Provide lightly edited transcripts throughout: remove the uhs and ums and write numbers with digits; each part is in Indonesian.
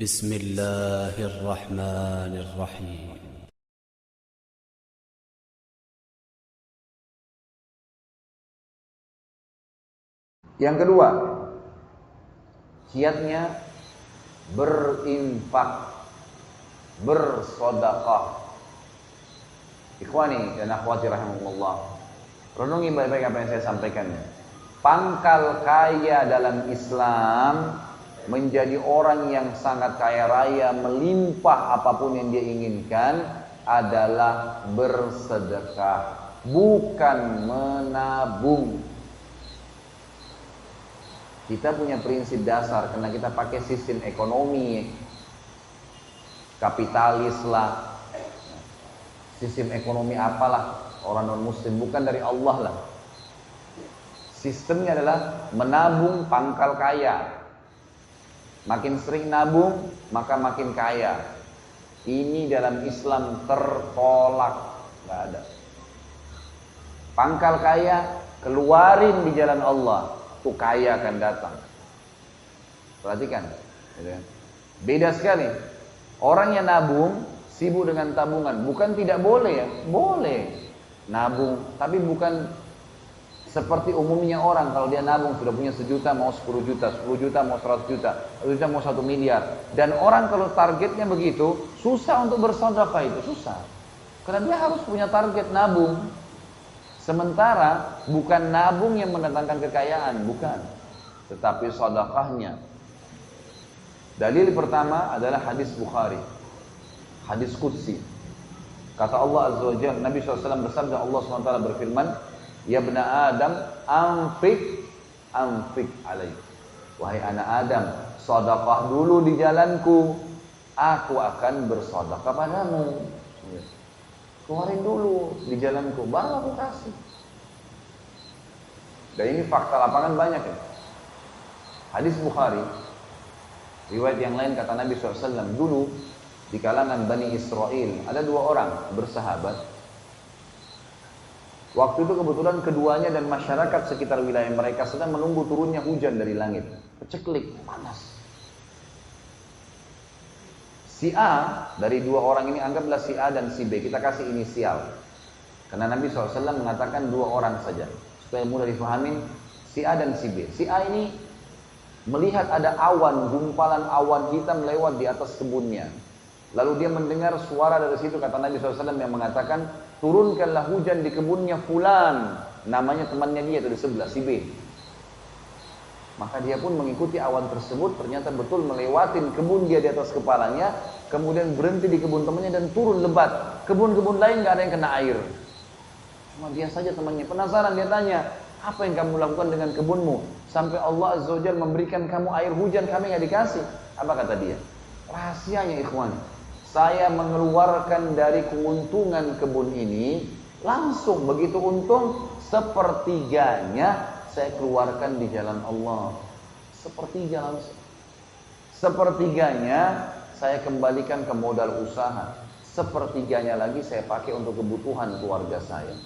بسم الله الرحمن الرحيم. Yang kedua, kiatnya berinfak, bersedekah. Ikhwani dan akhwati rahimahumullah, renungi baik-baik apa yang saya sampaikan. Pangkal kaya dalam Islam, menjadi orang yang sangat kaya raya, melimpah apapun yang dia inginkan, adalah bersedekah, bukan menabung. Kita punya prinsip dasar, karena kita pakai sistem ekonomi kapitalis lah, sistem ekonomi apalah, orang non muslim, bukan dari Allah lah. Sistemnya adalah menabung pangkal kaya. Makin sering nabung, maka makin kaya. Ini dalam Islam tertolak, nggak ada. Pangkal kaya keluarin di jalan Allah, tuh kaya akan datang. Perhatikan, beda sekali. Orang yang nabung sibuk dengan tabungan, bukan tidak boleh ya, boleh nabung, tapi bukan seperti umumnya orang. Kalau dia nabung sudah punya 1 juta mau 10 juta, 10 juta mau 100 juta, 1 juta mau 1 miliar. Dan orang kalau targetnya begitu, susah untuk bersedekah, itu susah. Karena dia harus punya target nabung. Sementara bukan nabung yang mendatangkan kekayaan, bukan, tetapi sedekahnya. Dalil pertama adalah hadis Bukhari, hadis Qudsi. Kata Allah Azza wa Jalla, Nabi SAW bersabda, Allah SWT berfirman, ya bna Adam, anfik alaih. Wahai anak Adam, sedekah dulu di jalanku, aku akan bersedekah padamu. Keluarin dulu di jalanku, baru aku kasih. Dan ini fakta lapangan banyak ya. Hadis Bukhari, riwayat yang lain kata Nabi SAW, dulu di kalangan Bani Israel ada 2 orang bersahabat. Waktu itu kebetulan keduanya dan masyarakat sekitar wilayah mereka sedang menunggu turunnya hujan dari langit. Peceklik, panas. Si A, dari 2 orang ini, anggaplah si A dan si B, kita kasih inisial. Karena Nabi SAW mengatakan 2 orang saja, supaya mudah difahamin, si A dan si B. Si A ini melihat ada awan, gumpalan awan hitam lewat di atas kebunnya. Lalu dia mendengar suara dari situ, kata Nabi SAW yang mengatakan, turunkanlah hujan di kebunnya fulan. Namanya temannya dia itu di sebelah, si B. Maka dia pun mengikuti awan tersebut, ternyata betul melewatin kebun dia di atas kepalanya, kemudian berhenti di kebun temannya dan turun lebat. Kebun-kebun lain gak ada yang kena air. Cuma dia saja temannya. Penasaran, dia tanya, apa yang kamu lakukan dengan kebunmu? Sampai Allah Azza wa Jalla memberikan kamu air hujan, kami gak dikasih. Apa kata dia? Rahasianya ikhwan, saya mengeluarkan dari keuntungan kebun ini, langsung begitu untung, sepertiganya saya keluarkan di jalan Allah. Sepertiganya saya kembalikan ke modal usaha. Sepertiganya lagi saya pakai untuk kebutuhan keluarga saya.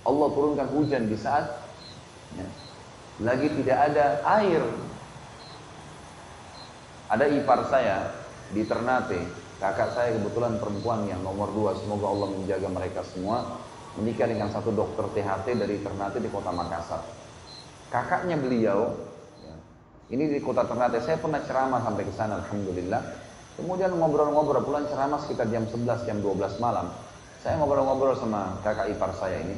Allah turunkan hujan di saat lagi tidak ada air. Ada ipar saya di Ternate, kakak saya kebetulan perempuan yang nomor 2, semoga Allah menjaga mereka semua, menikah dengan satu dokter THT dari Ternate di kota Makassar. Kakaknya beliau, ini di kota Ternate, saya pernah ceramah sampai ke sana, alhamdulillah. Kemudian ngobrol-ngobrol, pulang ceramah sekitar jam 11, jam 12 malam. Saya ngobrol-ngobrol sama kakak ipar saya ini.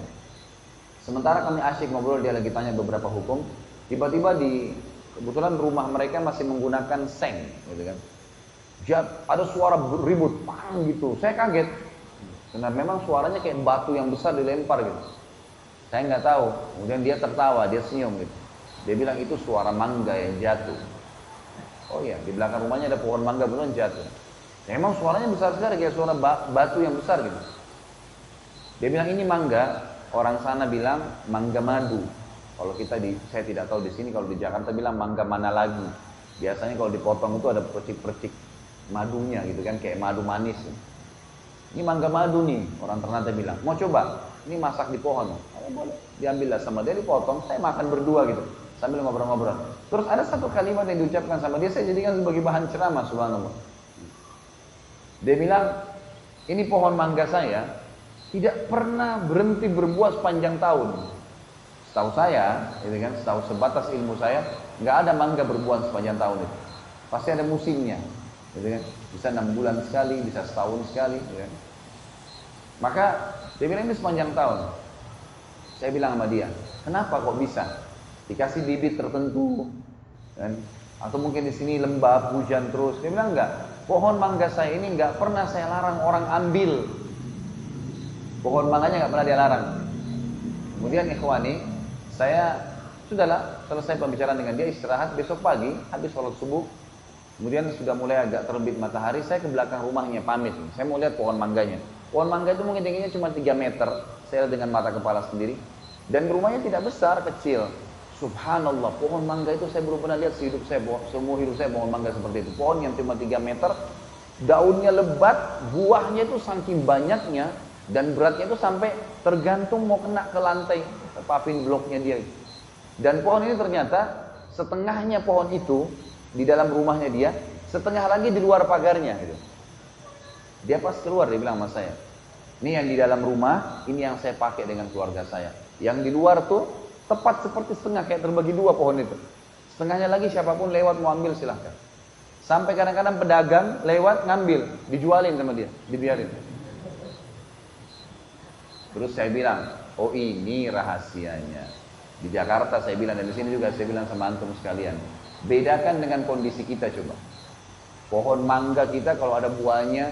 Sementara kami asyik ngobrol, dia lagi tanya beberapa hukum. Tiba-tiba kebetulan rumah mereka masih menggunakan seng, gitu kan. Ada suara ribut, pang gitu. Saya kaget, karena memang suaranya kayak batu yang besar dilempar gitu. Saya nggak tahu. Kemudian dia tertawa, dia senyum gitu. Dia bilang itu suara mangga yang jatuh. Oh iya, di belakang rumahnya ada pohon mangga beneran jatuh. Memang suaranya besar sekali, kayak suara batu yang besar gitu. Dia bilang ini mangga. Orang sana bilang mangga madu. Kalau saya tidak tahu di sini, kalau di Jakarta bilang mangga mana lagi. Biasanya kalau dipotong itu ada percik-percik madunya gitu kan, kayak madu manis. Ini mangga madu nih, orang Ternate bilang. Mau coba? Ini masak di pohon. Oh, boleh. Diambillah sama dia, dipotong. Saya makan berdua gitu, sambil ngobrol-ngobrol. Terus ada satu kalimat yang diucapkan sama dia, saya jadikan sebagai bahan ceramah, subhanallah. Dia bilang, ini pohon mangga saya tidak pernah berhenti berbuah sepanjang tahun. Setahu saya, gitu kan, setahu sebatas ilmu saya, nggak ada mangga berbuah sepanjang tahun itu. Pasti ada musimnya, gitu kan. Bisa 6 bulan sekali, bisa setahun sekali. Gitu kan. Maka dia bilang ini sepanjang tahun. Saya bilang sama dia, kenapa kok bisa? Dikasih bibit tertentu, kan? Atau mungkin di sini lembab, hujan terus. Dia bilang enggak. Pohon mangga saya ini enggak pernah saya larang orang ambil. Pohon mangganya enggak pernah dia larang. Kemudian ikhwani, saya sudahlah selesai pembicaraan dengan dia, istirahat. Besok pagi habis sholat subuh, kemudian sudah mulai agak terbit matahari, saya ke belakang rumahnya pamit. Saya mau lihat pohon mangganya. Pohon mangga itu mungkin tingginya cuma 3 meter. Saya lihat dengan mata kepala sendiri. Dan rumahnya tidak besar, kecil. Subhanallah, pohon mangga itu saya belum pernah lihat sehidup saya, semua hidup saya pohon mangga seperti itu. Pohon yang cuma 3 meter, daunnya lebat, buahnya itu saking banyaknya, dan beratnya itu sampai tergantung mau kena ke lantai, paving bloknya dia. Dan pohon ini ternyata setengahnya pohon itu di dalam rumahnya dia, setengah lagi di luar pagarnya. Gitu. Dia pas keluar, dia bilang sama saya, ini yang di dalam rumah, ini yang saya pakai dengan keluarga saya. Yang di luar tuh tepat seperti setengah, kayak terbagi 2 pohon itu. Setengahnya lagi siapapun lewat mau ambil silahkan. Sampai kadang-kadang pedagang lewat ngambil, dijualin sama dia, dibiarin. Terus saya bilang, oh ini rahasianya. Di Jakarta saya bilang, dan di sini juga saya bilang sama antum sekalian, bedakan dengan kondisi kita coba. Pohon mangga kita kalau ada buahnya,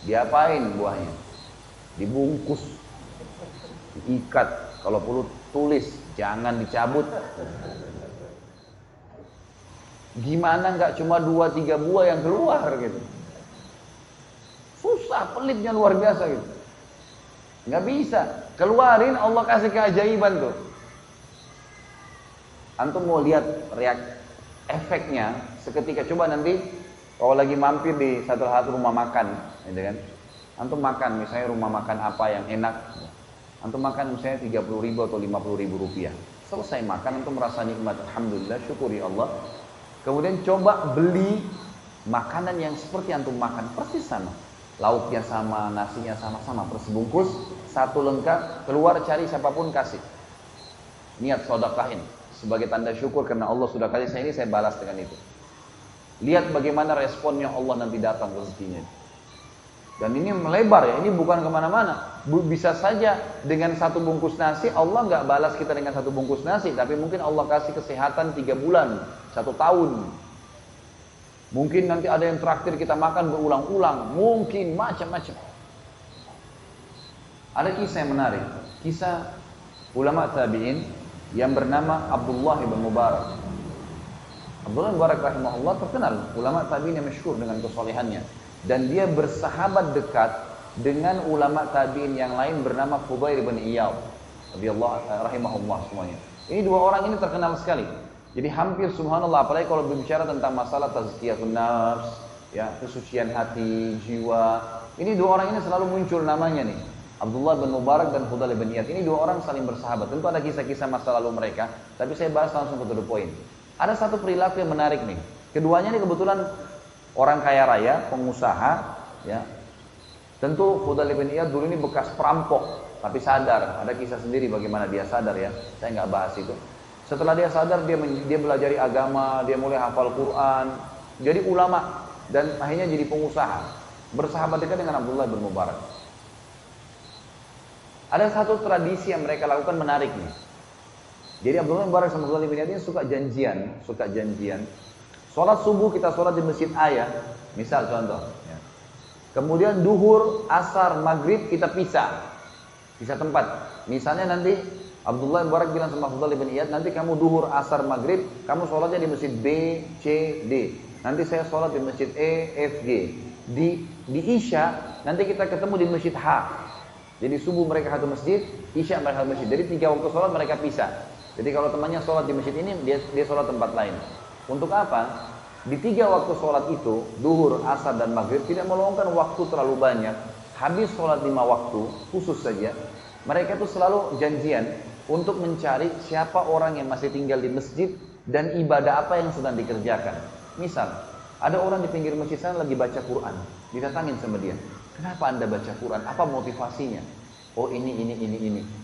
diapain buahnya? Dibungkus, diikat, kalau perlu tulis, jangan dicabut. Gimana nggak cuma 2-3 buah yang keluar gitu? Susah, pelitnya luar biasa gitu. Nggak bisa, keluarin, Allah kasih keajaiban tuh. Antum mau lihat efeknya seketika, coba nanti kalau lagi mampir di satu rumah makan, gitu kan? Antum makan, misalnya rumah makan apa yang enak, antum makan misalnya 30.000 atau 50.000 rupiah. Selesai makan, antum merasa nikmat, alhamdulillah, syukuri Allah. Kemudian coba beli makanan yang seperti antum makan, persis sama. Lauknya sama, nasinya sama-sama, persebungkus, satu lengkap, keluar cari siapapun kasih. Niat sedekahin sebagai tanda syukur karena Allah sudah kasih saya ini, saya balas dengan itu. Lihat bagaimana responnya Allah nanti datang rezekinya. Dan ini melebar ya, ini bukan kemana-mana. Bisa saja dengan 1 bungkus nasi, Allah nggak balas kita dengan 1 bungkus nasi, tapi mungkin Allah kasih kesehatan 3 bulan, 1 tahun. Mungkin nanti ada yang traktir kita makan berulang-ulang, mungkin macam-macam. Ada kisah yang menarik, kisah ulama tabi'in yang bernama Abdullah ibn Mubarak. Abdullah ibn Mubarak rahimahullah terkenal ulama tabi'in yang masyhur dengan kesolehannya, dan dia bersahabat dekat dengan ulama tabi'in yang lain bernama Fudail bin Iyad radhiyallahu rahimahullah semuanya. Ini 2 orang ini terkenal sekali. Jadi hampir subhanallah, apalagi kalau berbicara tentang masalah tazkiyatun nafs, ya, kesucian hati, jiwa. Ini 2 orang ini selalu muncul namanya nih. Abdullah bin Mubarak dan Fudail bin Iyad. Ini 2 orang saling bersahabat. Tentu ada kisah-kisah masa lalu mereka, tapi saya bahas langsung ke the point. Ada satu perilaku yang menarik nih. Keduanya ini kebetulan orang kaya raya, pengusaha, ya. Tentu Fudail bin Iyad dulu ini bekas perampok, tapi sadar. Ada kisah sendiri bagaimana dia sadar ya. Saya nggak bahas itu. Setelah dia sadar, dia belajari agama, dia mulai hafal Quran, jadi ulama, dan akhirnya jadi pengusaha. Bersahabat dekat dengan Abdullah bin Mubarak. Ada satu tradisi yang mereka lakukan menarik nih. Jadi Abdullah bin Mubarak sama Abdullah bin Iyad ini suka janjian. Sholat subuh kita sholat di masjid A ya, misal contoh. Ya. Kemudian duhur, asar, maghrib kita pisah tempat. Misalnya nanti Abdullah bin Mubarak bilang sama Fudail bin Iyad, nanti kamu duhur, asar, maghrib, kamu sholatnya di masjid B, C, D. Nanti saya sholat di masjid E, F, G. Di Isya, nanti kita ketemu di masjid H. Jadi subuh mereka satu masjid, Isya mereka satu masjid. Jadi 3 waktu sholat mereka pisah. Jadi kalau temannya sholat di masjid ini, dia sholat tempat lain. Untuk apa? Di 3 waktu sholat itu, duhur, asar, dan maghrib, tidak meluangkan waktu terlalu banyak. Habis sholat 5 waktu, khusus saja, mereka itu selalu janjian untuk mencari siapa orang yang masih tinggal di masjid dan ibadah apa yang sedang dikerjakan. Misal, ada orang di pinggir masjid sana lagi baca Quran, didatangin sama dia. Kenapa Anda baca Quran? Apa motivasinya? Oh ini.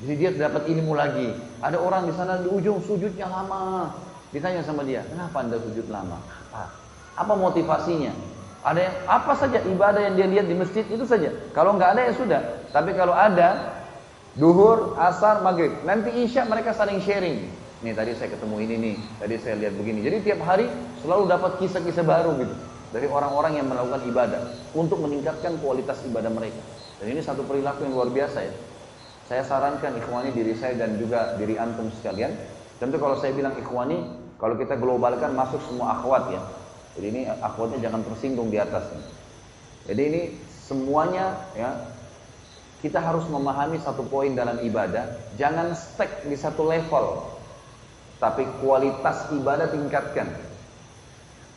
Jadi dia dapat ilmu lagi. Ada orang di sana di ujung sujudnya lama. Ditanya sama dia, kenapa Anda sujud lama? Apa motivasinya? Ada yang apa saja ibadah yang dia lihat di masjid itu saja. Kalau nggak ada ya sudah. Tapi kalau ada, duhur, asar, maghrib, nanti isya mereka saling sharing. Nih tadi saya ketemu ini nih, tadi saya lihat begini. Jadi tiap hari selalu dapat kisah-kisah baru gitu dari orang-orang yang melakukan ibadah untuk meningkatkan kualitas ibadah mereka. Dan ini satu perilaku yang luar biasa ya. Saya sarankan ikhwani diri saya dan juga diri antum sekalian. Tentu kalau saya bilang ikhwani, kalau kita globalkan masuk semua akhwat ya. Jadi ini akhwatnya jangan tersinggung di atas. Jadi ini semuanya ya. Kita harus memahami satu poin dalam ibadah, jangan stuck di satu level, tapi kualitas ibadah tingkatkan.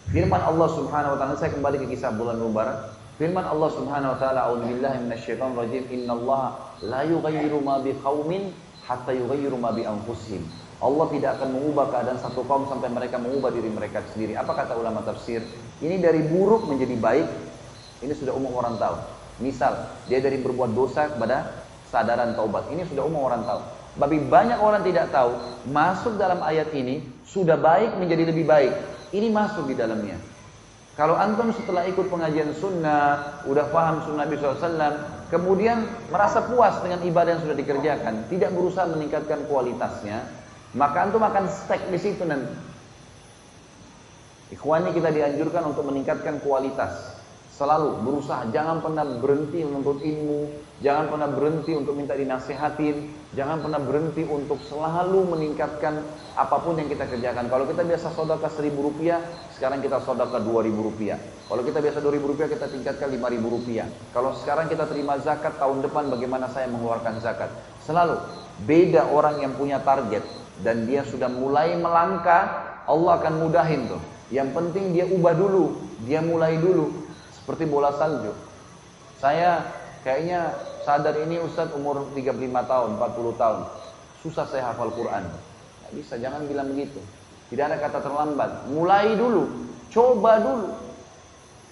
Firman Allah Subhanahu wa taala, saya kembali ke kisah bulan Mubarak. Firman Allah Subhanahu wa taala, "A'udzubillahi minasyaitonir rajim. Innallaha la yughayyiru ma biqaumin hatta yughayyiru ma bi anfusihim." Allah tidak akan mengubah keadaan satu kaum sampai mereka mengubah diri mereka sendiri. Apa kata ulama tafsir? Ini dari buruk menjadi baik. Ini sudah umum orang tahu. Misal, dia dari berbuat dosa kepada sadaran taubat. Ini sudah umum orang tahu. Tapi banyak orang tidak tahu, masuk dalam ayat ini, sudah baik menjadi lebih baik. Ini masuk di dalamnya. Kalau antum setelah ikut pengajian sunnah, udah paham sunnah Nabi SAW, kemudian merasa puas dengan ibadah yang sudah dikerjakan, tidak berusaha meningkatkan kualitasnya, maka antum akan stuck di situ nanti. Ikhwani, kita dianjurkan untuk meningkatkan kualitas. Selalu berusaha, jangan pernah berhenti menuntut ilmu, jangan pernah berhenti untuk minta dinasihatin, jangan pernah berhenti untuk selalu meningkatkan apapun yang kita kerjakan. Kalau kita biasa sedekah Rp1.000, sekarang kita sedekah Rp2.000. Kalau kita biasa Rp2.000, kita tingkatkan Rp5.000. Kalau sekarang kita terima zakat, tahun depan bagaimana saya mengeluarkan zakat. Selalu beda orang yang punya target dan dia sudah mulai melangkah, Allah akan mudahin tuh. Yang penting dia ubah dulu, dia mulai dulu. Seperti bola salju. Saya kayaknya sadar ini Ustadz umur 35 tahun, 40 tahun. Susah saya hafal Quran. Nggak bisa, jangan bilang begitu. Tidak ada kata terlambat. Mulai dulu, coba dulu.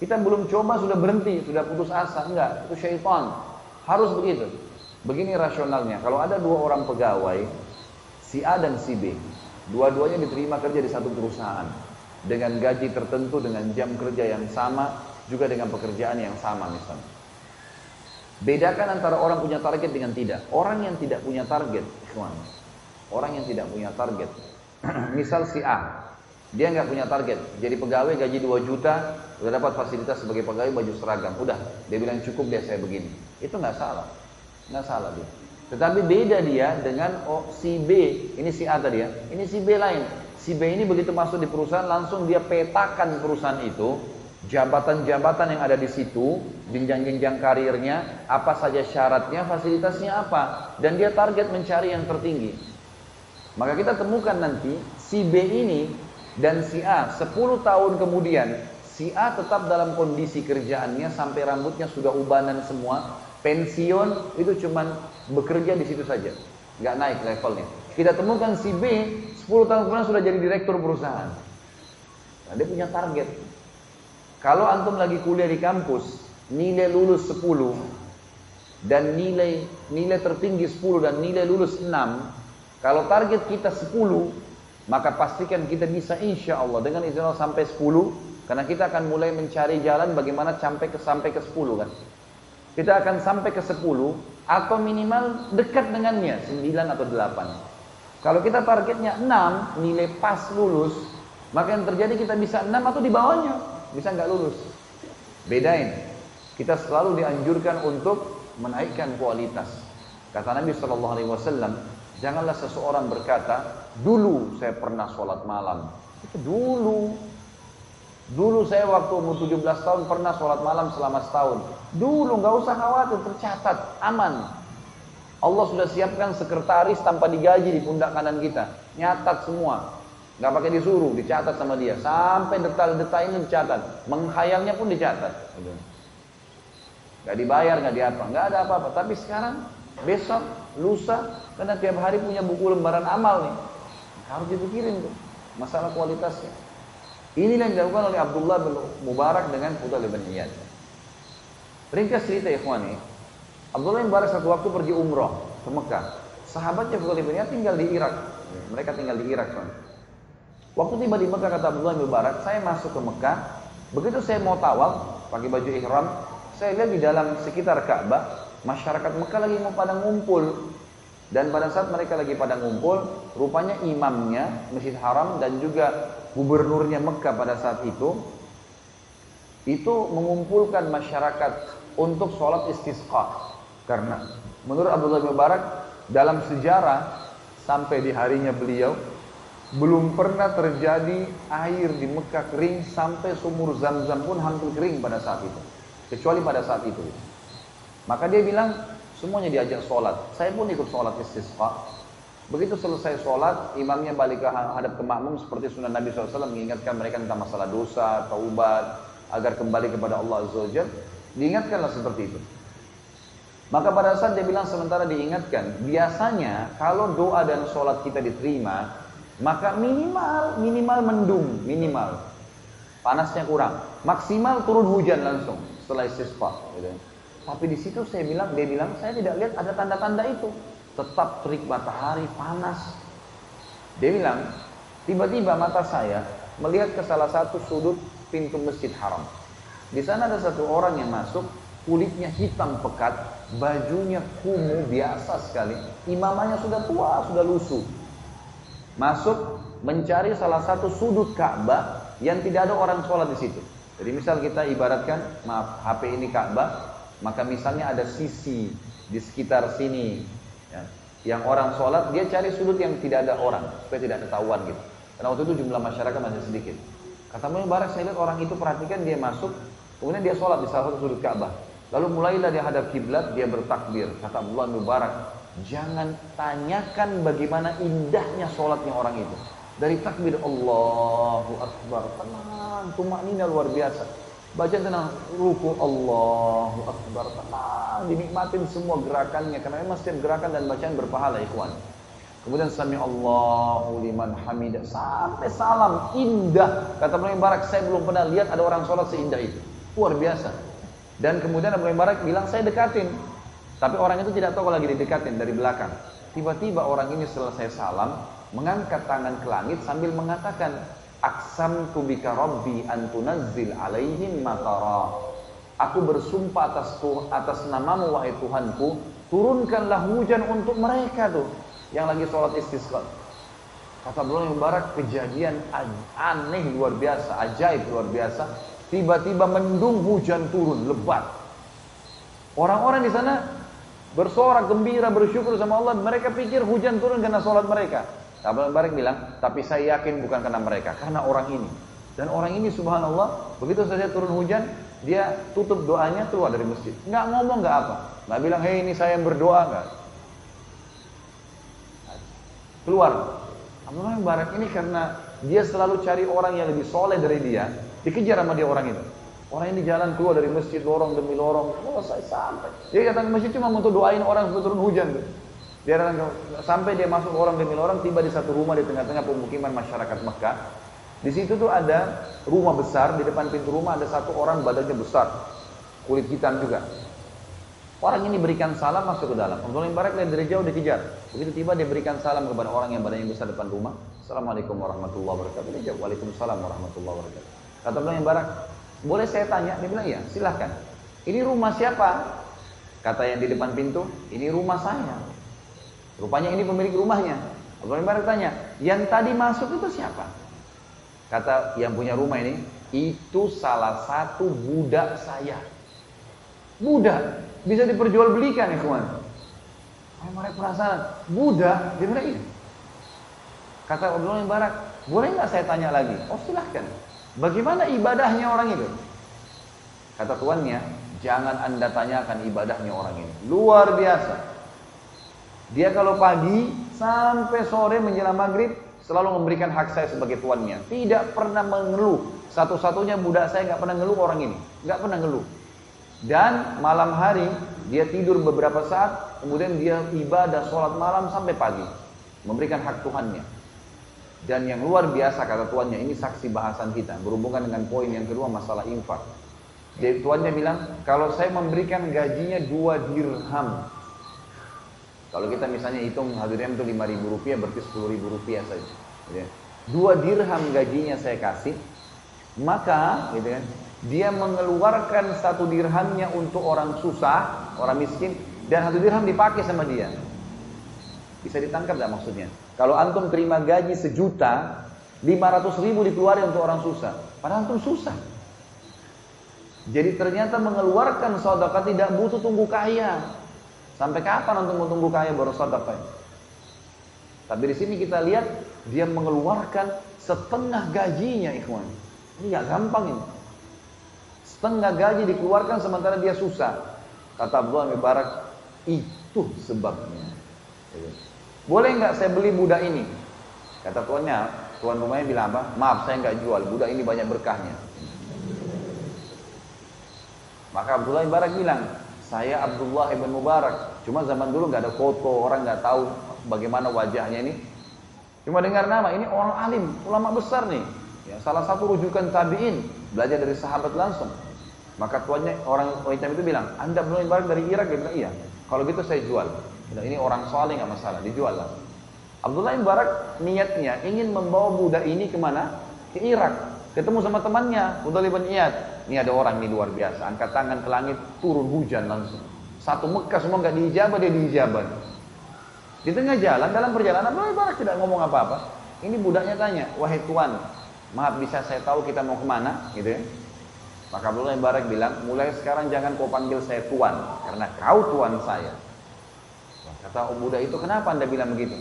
Kita belum coba sudah berhenti, sudah putus asa. Enggak, itu syaitan. Harus begitu. Begini rasionalnya. Kalau ada dua orang pegawai, si A dan si B, dua-duanya diterima kerja di satu perusahaan dengan gaji tertentu, dengan jam kerja yang sama, juga dengan pekerjaan yang sama misalnya. Bedakan antara orang punya target dengan tidak. Orang yang tidak punya target, orang yang tidak punya target. Misal si A, dia nggak punya target, jadi pegawai gaji 2 juta, udah dapat fasilitas sebagai pegawai, baju seragam, udah, dia bilang cukup deh saya begini. Itu nggak salah, nggak salah dia. Tetapi beda dia dengan si B, ini si A tadi ya, ini si B lain. Si B ini begitu masuk di perusahaan, langsung dia petakan perusahaan itu, jabatan-jabatan yang ada di situ, jenjang-jenjang karirnya, apa saja syaratnya, fasilitasnya apa, dan dia target mencari yang tertinggi. Maka kita temukan nanti si B ini dan si A 10 tahun kemudian, si A tetap dalam kondisi kerjaannya sampai rambutnya sudah ubanan semua, pensiun itu cuman bekerja di situ saja, nggak naik levelnya. Kita temukan si B 10 tahun kemudian sudah jadi direktur perusahaan. Nah, dia punya target. Kalau antum lagi kuliah di kampus, nilai lulus 10 dan nilai tertinggi 10 dan nilai lulus 6, kalau target kita 10, maka pastikan kita bisa insya Allah dengan izin Allah sampai 10, karena kita akan mulai mencari jalan bagaimana sampai ke 10 kan. Kita akan sampai ke 10 atau minimal dekat dengannya 9 atau 8. Kalau kita targetnya 6, nilai pas lulus, maka yang terjadi kita bisa 6 atau di bawahnya. Bisa nggak lulus. Bedain. Kita selalu dianjurkan untuk menaikkan kualitas. Kata Nabi SAW, janganlah seseorang berkata, dulu saya pernah sholat malam. Itu dulu. Dulu saya waktu umur 17 tahun pernah sholat malam selama setahun. Dulu, nggak usah khawatir, tercatat, aman. Allah sudah siapkan sekretaris tanpa digaji di pundak kanan kita. Nyatat semua. Nggak pakai disuruh, dicatat sama dia. Sampai detail-detailnya dicatat. Menghayalnya pun dicatat. Nggak dibayar, nggak diapa. Nggak ada apa-apa. Tapi sekarang, besok, lusa, karena tiap hari punya buku lembaran amal nih. Harus dipikirin tuh. masalah kualitasnya. Inilah yang dilakukan oleh Abdullah bin Mubarak dengan Fudail bin Iyad. Ringkas cerita ikhwani, Abdullah bin Mubarak satu waktu pergi umrah ke Mekah. Sahabatnya Fudail bin Iyad tinggal di Irak. Mereka tinggal di Irak. Waktu tiba di Mekah, kata Abdullah bin Mubarak, saya masuk ke Mekah. Begitu saya mau tawaf, pakai baju ihram, saya lihat di dalam sekitar Ka'bah, masyarakat Mekah lagi mau pada ngumpul. Dan pada saat mereka lagi pada ngumpul, rupanya imamnya Masjid Haram dan juga gubernurnya Mekah pada saat itu mengumpulkan masyarakat untuk sholat istisqa. Karena menurut Abdullah bin Mubarak, dalam sejarah sampai di harinya beliau belum pernah terjadi air di Mekah kering sampai sumur Zam-Zam pun hampir kering pada saat itu, kecuali pada saat itu. Maka dia bilang semuanya diajak sholat. Saya pun ikut sholat istisqa. Begitu selesai sholat, imamnya balik ke hadap ke makmum seperti sunnah Nabi SAW, mengingatkan mereka tentang masalah dosa, taubat, agar kembali kepada Allah Azza wa Jalla. Diingatkanlah seperti itu. Maka pada saat dia bilang sementara diingatkan, biasanya kalau doa dan sholat kita diterima, maka minimal mendung, minimal panasnya kurang, maksimal turun hujan langsung setelah istisqa. Gitu. Tapi di situ dia bilang saya tidak lihat ada tanda-tanda itu. Tetap terik matahari, panas. Dia bilang, tiba-tiba mata saya melihat ke salah satu sudut pintu Masjid Haram. Di sana ada satu orang yang masuk, kulitnya hitam pekat, bajunya kumuh biasa sekali, imamannya sudah tua, sudah lusuh. Masuk mencari salah satu sudut Ka'bah yang tidak ada orang sholat di situ. Jadi misal kita ibaratkan, maaf, HP ini Ka'bah, maka misalnya ada sisi di sekitar sini, ya, yang orang sholat, dia cari sudut yang tidak ada orang supaya tidak ketahuan gitu. Karena waktu itu jumlah masyarakat masih sedikit. Kata Mubarak, saya lihat orang itu, perhatikan dia masuk, kemudian dia sholat di salah satu sudut Ka'bah. Lalu mulailah dia hadap kiblat, dia bertakbir. Kata Abdullah bin Mubarak, jangan tanyakan bagaimana indahnya sholatnya orang itu. Dari takbir Allahu Akbar, tenang, tumaknina luar biasa. Baca tenang, ruku Allahu Akbar, tenang, dinikmatin semua gerakannya. Karena memang setiap gerakan dan bacaan berpahala, ikhwan. Kemudian sami Allahu liman hamidah, sampai salam, indah. Kata Abdullah bin Mubarak, saya belum pernah lihat ada orang sholat seindah itu. Luar biasa. Dan kemudian Abdullah bin Mubarak bilang, saya dekatin. Tapi orang itu tidak tahu lagi didekatin dari belakang. Tiba-tiba orang ini selesai salam, mengangkat tangan ke langit sambil mengatakan, Aqsamtu bika rabbi an tunazzil alaihim matara. Aku bersumpah atas namamu wahai Tuhanku, turunkanlah hujan untuk mereka tuh yang lagi sholat istisqa. Kata Abdullah bin Mubarak, kejadian aneh luar biasa, ajaib luar biasa. Tiba-tiba mendung, hujan turun lebat. Orang-orang di sana bersorak gembira, bersyukur sama Allah. Mereka pikir hujan turun karena sholat mereka. Abdullah bin Mubarak bilang, tapi saya yakin bukan karena mereka, karena orang ini. Dan orang ini subhanallah, begitu saja turun hujan, dia tutup doanya, keluar dari masjid. Nggak ngomong, nggak apa. Nggak bilang, hei ini saya yang berdoa, nggak. Keluar. Abdullah bin Mubarak ini karena dia selalu cari orang yang lebih soleh dari dia, dikejar sama dia orang itu. Orang ini jalan keluar dari masjid, lorong demi lorong, saya sampai. Dia datang ke masjid cuma untuk doain orang supaya turun hujan tuh. Dia sampai dia masuk orang demi orang, tiba di satu rumah di tengah-tengah pemukiman masyarakat Mekah. Di situ tuh ada rumah besar, di depan pintu rumah ada satu orang badannya besar, kulit hitam juga. Orang ini berikan salam masuk ke dalam. Abdullah bin Mubarak dari jauh dikejar. Begitu tiba dia berikan salam kepada orang yang badannya besar depan rumah. Assalamualaikum warahmatullahi wabarakatuh. Dia jawab, Waalaikumsalam warahmatullahi wabarakatuh. Kata Abdullah bin Mubarak, boleh saya tanya? Dia bilang, iya, silahkan. Ini rumah siapa? Kata yang di depan pintu, ini rumah saya. Rupanya ini pemilik rumahnya. Abdullah bin Mubarak tanya, yang tadi masuk itu siapa? Kata yang punya rumah ini, itu salah satu budak saya. Budak bisa diperjualbelikan, ya kawan. Mereka penasaran, budak? Dia bilang iya. Kata Abdullah bin Mubarak, boleh nggak saya tanya lagi? Oh silahkan. Bagaimana ibadahnya orang itu? Kata tuannya, jangan anda tanyakan ibadahnya orang ini. Luar biasa. Dia kalau pagi sampai sore menjelang maghrib selalu memberikan hak saya sebagai tuannya. Tidak pernah mengeluh. Satu-satunya budak saya nggak pernah ngeluh orang ini. Nggak pernah ngeluh. Dan malam hari dia tidur beberapa saat, kemudian dia ibadah sholat malam sampai pagi, memberikan hak Tuhannya. Dan yang luar biasa kata tuannya, ini saksi bahasan kita, berhubungan dengan poin yang kedua masalah infak. Jadi tuannya bilang, kalau saya memberikan gajinya 2 dirham. Kalau kita misalnya hitung dirham itu 5.000 rupiah, berarti 10.000 rupiah saja. 2 dirham gajinya saya kasih, maka gitu kan, dia mengeluarkan 1 dirhamnya untuk orang susah, orang miskin, dan 1 dirham dipakai sama dia. Bisa ditangkap gak maksudnya? Kalau antum terima gaji 1 juta, 500.000 dikeluarin untuk orang susah. Padahal antum susah. Jadi ternyata mengeluarkan sedekah tidak butuh tunggu kaya. Sampai kapan antum mau tunggu kaya baru sedekah? Tapi di sini kita lihat dia mengeluarkan setengah gajinya, ikhwan. Ini gak gampang ini. Setengah gaji dikeluarkan sementara dia susah. Kata Abdullah bin Mubarak, itu sebabnya. Boleh nggak saya beli budak ini? Kata tuannya, tuan rumahnya bilang apa? Maaf, saya nggak jual, budak ini banyak berkahnya. Maka Abdullah bin Mubarak bilang, saya Abdullah bin Mubarak. Cuma zaman dulu nggak ada foto, orang nggak tahu bagaimana wajahnya ini. Cuma dengar nama, ini orang alim, ulama besar nih. Ya, salah satu rujukan tabi'in, belajar dari sahabat langsung. Maka tuannya, orang hitam itu bilang, Anda Abdullah bin Mubarak dari Irak? Dia bilang, iya. Kalau gitu saya jual. Ini orang soleh nggak masalah, dijual lah. Abdullah bin Mubarak niatnya ingin membawa budak ini kemana? Ke Irak. Ketemu sama temannya, Fudail bin Iyad. Ini ada orang ini luar biasa, angkat tangan ke langit, turun hujan langsung. Satu Mekah semua nggak diijabah, dia diijabah. Di tengah jalan, dalam perjalanan, Abdullah bin Mubarak tidak ngomong apa-apa. Ini budaknya tanya, wahai tuan, maaf bisa saya tahu kita mau kemana? Gitu ya. Maka Abdullah bin Mubarak bilang, mulai sekarang jangan kau panggil saya tuan, karena kau tuan saya. Kata budak itu, kenapa Anda bilang begitu?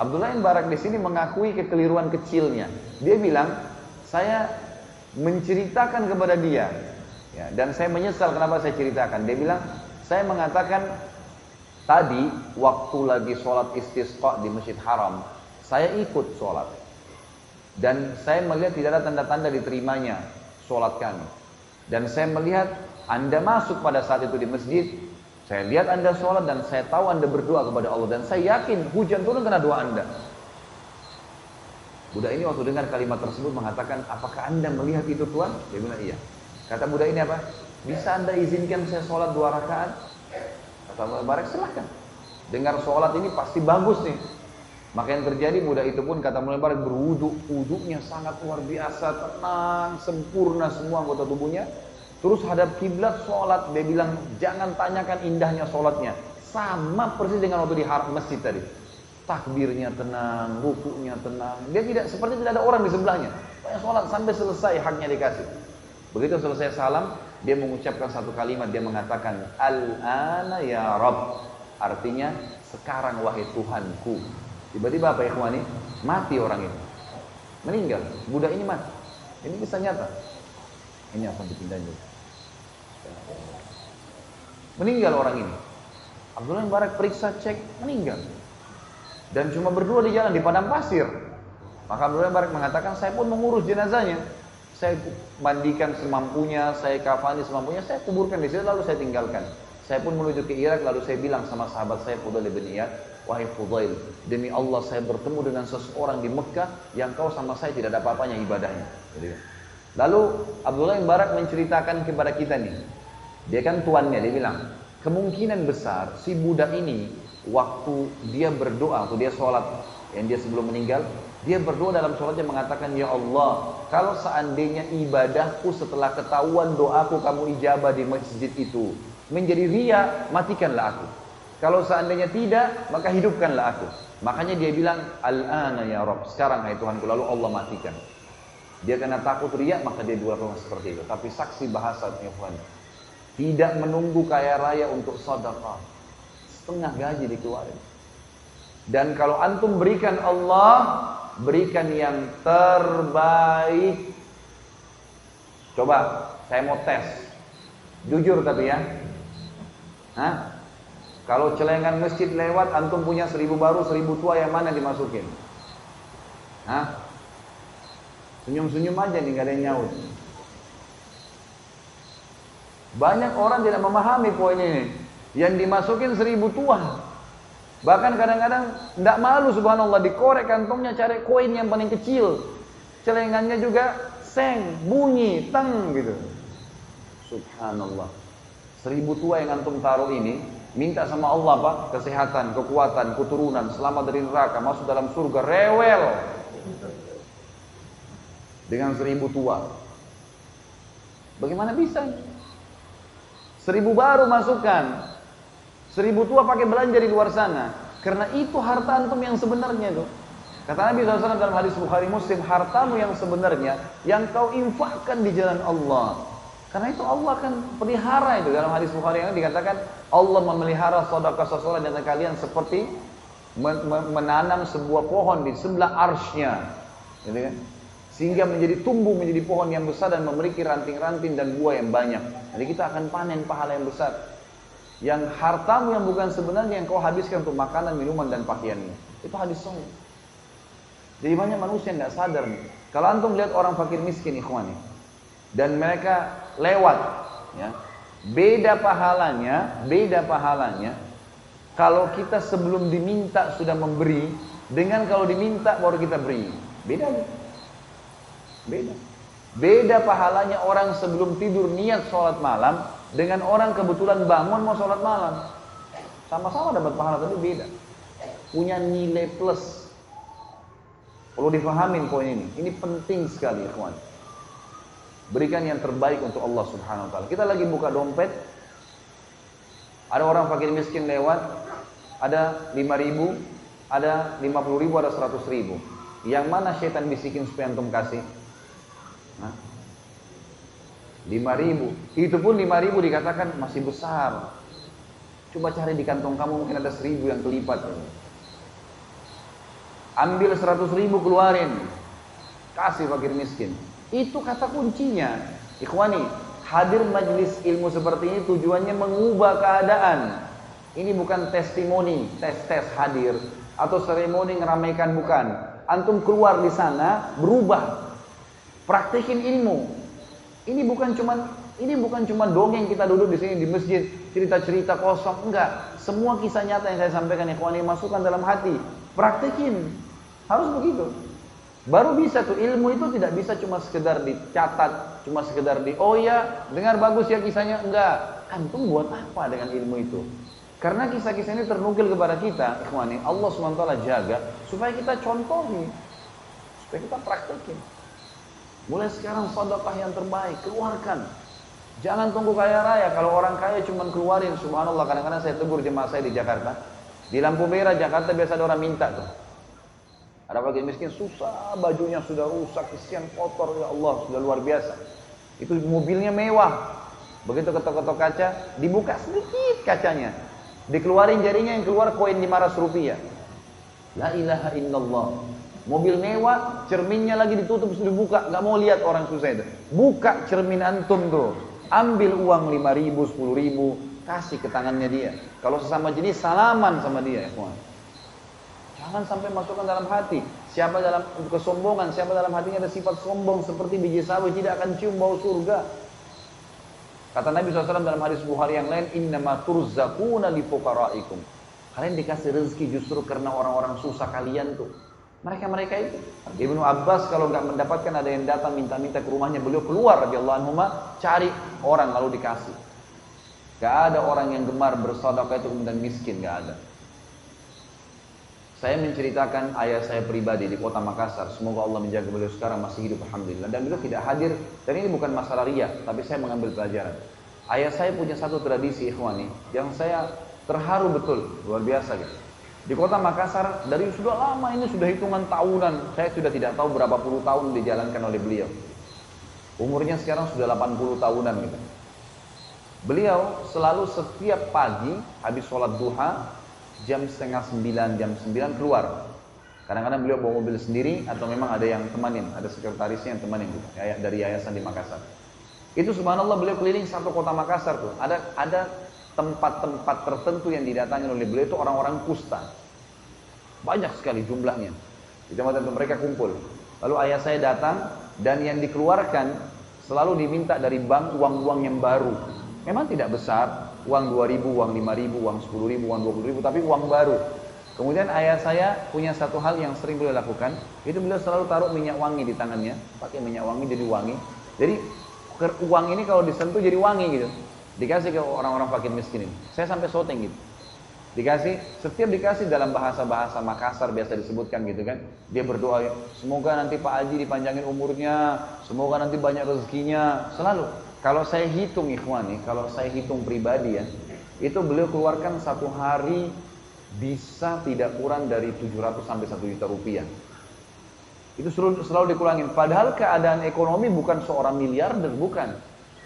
Abdullah bin Mubarak di sini mengakui kekeliruan kecilnya. Dia bilang, saya menceritakan kepada dia, ya, dan saya menyesal kenapa saya ceritakan. Dia bilang, saya mengatakan tadi waktu lagi sholat istisqa di Masjid Haram, saya ikut sholat, dan saya melihat tidak ada tanda-tanda diterimanya sholat kami. Dan saya melihat Anda masuk pada saat itu di masjid. Saya lihat Anda sholat dan saya tahu Anda berdoa kepada Allah. Dan saya yakin hujan turun karena doa Anda. Budak ini waktu dengar kalimat tersebut mengatakan, apakah Anda melihat itu Tuhan? Dia bilang iya. Kata budak ini apa? Bisa Anda izinkan saya sholat 2 rakaat? Kata Mubarak, silahkan. Dengar sholat ini pasti bagus nih. Maka yang terjadi budak itu pun kata Mubarak berwudu. Wudunya sangat luar biasa, tenang, sempurna semua anggota tubuhnya. Terus hadap kiblat sholat, dia bilang jangan tanyakan indahnya sholatnya, sama persis dengan waktu di masjid tadi. Takbirnya tenang, rukunya tenang, dia tidak seperti tidak ada orang di sebelahnya. Pokoknya sholat sampai selesai haknya dikasih. Begitu selesai salam, dia mengucapkan satu kalimat, dia mengatakan Al-ana ya Rabb, artinya sekarang wahai Tuhanku. Tiba-tiba apa ya ikhwani? Mati orang itu, meninggal. Budak ini mati. Ini kisah nyata. Ini akan dipindahin dulu. Meninggal orang ini. Abdullah bin Mubarak periksa, cek, meninggal. Dan cuma berdua di jalan, di padang pasir. Maka Abdullah bin Mubarak mengatakan, saya pun mengurus jenazahnya. Saya mandikan semampunya, saya kafani semampunya, saya kuburkan di situ, lalu saya tinggalkan. Saya pun menuju ke Irak, lalu saya bilang sama sahabat saya, Fudail bin Iyad, wahai Fudail, demi Allah saya bertemu dengan seseorang di Mekah yang kau sama saya tidak ada apa-apanya ibadahnya. Lalu Abdullah bin Mubarak menceritakan kepada kita nih, dia kan tuannya, dia bilang, kemungkinan besar si budak ini waktu dia berdoa, waktu dia sholat, yang dia sebelum meninggal, dia berdoa dalam sholatnya mengatakan, ya Allah, kalau seandainya ibadahku setelah ketahuan doaku kamu ijabah di masjid itu menjadi riya, matikanlah aku. Kalau seandainya tidak, maka hidupkanlah aku. Makanya dia bilang, Al-ana ya Rabb, sekarang hai Tuhanku, lalu Allah matikan. Dia kena takut riya, maka dia berdoa seperti itu. Tapi saksi bahasa ya Tuhan, tidak menunggu kaya raya untuk sedekah, setengah gaji dikeluarin. Dan kalau antum berikan Allah, berikan yang terbaik. Coba, saya mau tes, jujur tapi ya. Hah? Kalau celengan masjid lewat, antum punya 1000 baru, 1000 tua, yang mana dimasukin? Hah? Senyum-senyum aja nih, gak ada yang nyaut. Banyak orang tidak memahami poinnya ini. Yang dimasukin 1000 tua. Bahkan kadang-kadang tidak malu subhanallah, dikorek kantongnya cari koin yang paling kecil. Celengannya juga seng, bunyi, teng gitu. Subhanallah. 1000 tua yang antum taruh ini, minta sama Allah Pak, kesehatan, kekuatan, keturunan, selamat dari neraka, masuk dalam surga, rewel. Dengan 1000 tua. Bagaimana bisa? 1000 baru masukkan. 1000 tua pakai belanja di luar sana. Karena itu harta antum yang sebenarnya tuh. Kata Nabi SAW dalam hadis Bukhari Muslim, hartamu yang sebenarnya yang kau infakkan di jalan Allah. Karena itu Allah akan pelihara itu. Dalam hadis Bukhari yang dikatakan Allah memelihara sedekah seseorang di antara kalian seperti menanam sebuah pohon di sebelah arsy-Nya, gitu kan? Sehingga tumbuh menjadi pohon yang besar dan memiliki ranting-ranting dan buah yang banyak. Jadi kita akan panen pahala yang besar. Yang hartamu yang bukan sebenarnya yang kau habiskan untuk makanan, minuman dan pakaiannya. Itu hadis sahih. Jadi banyak manusia yang nggak sadar nih. Kalau antum lihat orang fakir miskin ikhwani, dan mereka lewat, ya, beda pahalanya. Kalau kita sebelum diminta sudah memberi, dengan kalau diminta baru kita beri, beda. Beda pahalanya orang sebelum tidur niat sholat malam dengan orang kebetulan bangun mau sholat malam. Sama-sama dapat pahala tapi beda. Punya nilai plus. Perlu difahamin poin ini. Ini penting sekali ikhwan. Berikan yang terbaik untuk Allah Subhanahu wa taala. Kita lagi buka dompet. Ada orang fakir miskin lewat, ada 5.000, ada 50.000, ada 100.000. Yang mana syaitan bisikin supaya antum kasih? 5.000. Itu pun 5.000 dikatakan masih besar. Coba cari di kantong kamu mungkin ada 1.000 yang kelipat. Ambil 100.000 keluarin, kasih fakir miskin. Itu kata kuncinya. Ikhwani, hadir majlis ilmu seperti ini tujuannya mengubah keadaan. Ini bukan testimoni, tes hadir atau seremoni ngeramaikan, bukan. Antum keluar di sana berubah. Praktikin ilmu. Ini bukan cuma dongeng kita duduk di sini di masjid, cerita-cerita kosong, enggak. Semua kisah nyata yang saya sampaikan ikhwani masukkan dalam hati. Praktikin. Harus begitu. Baru bisa tuh, ilmu itu tidak bisa cuma sekedar dicatat, cuma sekedar oh ya, dengar bagus ya kisahnya, enggak. Antum buat apa dengan ilmu itu? Karena kisah-kisah ini ternukil kepada kita, ikhwani, Allah SWT jaga supaya kita contohi, supaya kita praktekin. Mulai sekarang sedekah yang terbaik, keluarkan. Jangan tunggu kaya raya. Kalau orang kaya cuma keluarin, subhanallah, kadang-kadang saya tegur jemaah saya di Jakarta. Di lampu merah Jakarta biasa ada orang minta tuh. Ada fakir miskin susah, bajunya sudah rusak, kesian kotor, ya Allah, sudah luar biasa. Itu mobilnya mewah. Begitu ketok-ketok kaca, dibuka sedikit kacanya. Dikeluarin jarinya, yang keluar koin 500 rupiah. La ilaha illallah. Mobil mewah, cerminnya lagi ditutup, sudah dibuka, nggak mau lihat orang susah itu. Buka cermin antum tuh, ambil uang 5.000, 10.000, kasih ke tangannya dia. Kalau sesama jenis, salaman sama dia, ikhwan. Jangan sampai masukkan dalam hati. Siapa dalam kesombongan, siapa dalam hatinya ada sifat sombong seperti biji sawi, tidak akan cium bau surga. Kata Nabi SAW dalam hadis Bukhari yang lain, innama turzaquna li fuqaraikum. Kalian dikasih rezeki justru karena orang-orang susah kalian tuh. Mereka itu. Ibnu Abbas kalau nggak mendapatkan ada yang datang minta-minta ke rumahnya, beliau keluar radhiyallahu anhu cari orang lalu dikasih. Gak ada orang yang gemar bersedekah itu kemudian miskin, gak ada. Saya menceritakan ayah saya pribadi di kota Makassar. Semoga Allah menjaga beliau sekarang masih hidup alhamdulillah. Dan beliau tidak hadir. Dan ini bukan masalah riya, tapi saya mengambil pelajaran. Ayah saya punya satu tradisi ikhwani yang saya terharu betul, luar biasa gitu. Di kota Makassar dari sudah lama ini, sudah hitungan tahunan, saya sudah tidak tahu berapa puluh tahun dijalankan oleh beliau. Umurnya sekarang sudah 80 tahunan gitu. Beliau selalu setiap pagi habis sholat duha jam 8:30, jam 9 keluar. Kadang-kadang beliau bawa mobil sendiri atau memang ada yang temanin, ada sekretarisnya yang temanin gitu, dari yayasan di Makassar. Itu subhanallah beliau keliling satu kota Makassar tuh. Ada tempat-tempat tertentu yang didatangi oleh beliau itu orang-orang kusta. Banyak sekali jumlahnya. Di tempat itu mereka kumpul. Lalu ayah saya datang dan yang dikeluarkan selalu diminta dari bank uang-uang yang baru. Memang tidak besar, uang 2.000, uang 5.000, uang 10.000, uang 20.000, tapi uang baru. Kemudian ayah saya punya satu hal yang sering beliau lakukan, itu beliau selalu taruh minyak wangi di tangannya, pakai minyak wangi jadi wangi. Jadi uang ini kalau disentuh jadi wangi gitu. Dikasih ke orang-orang fakir miskin ini. Saya sampai syuting gitu. Setiap dikasih dalam bahasa-bahasa Makassar biasa disebutkan gitu kan. Dia berdoa, semoga nanti Pak Haji dipanjangin umurnya, semoga nanti banyak rezekinya, selalu. Kalau saya hitung ikhwani, kalau saya hitung pribadi ya, itu beliau keluarkan satu hari bisa tidak kurang dari 700 sampai 1 juta rupiah. Itu selalu dikurangin. Padahal keadaan ekonomi bukan seorang miliarder, bukan.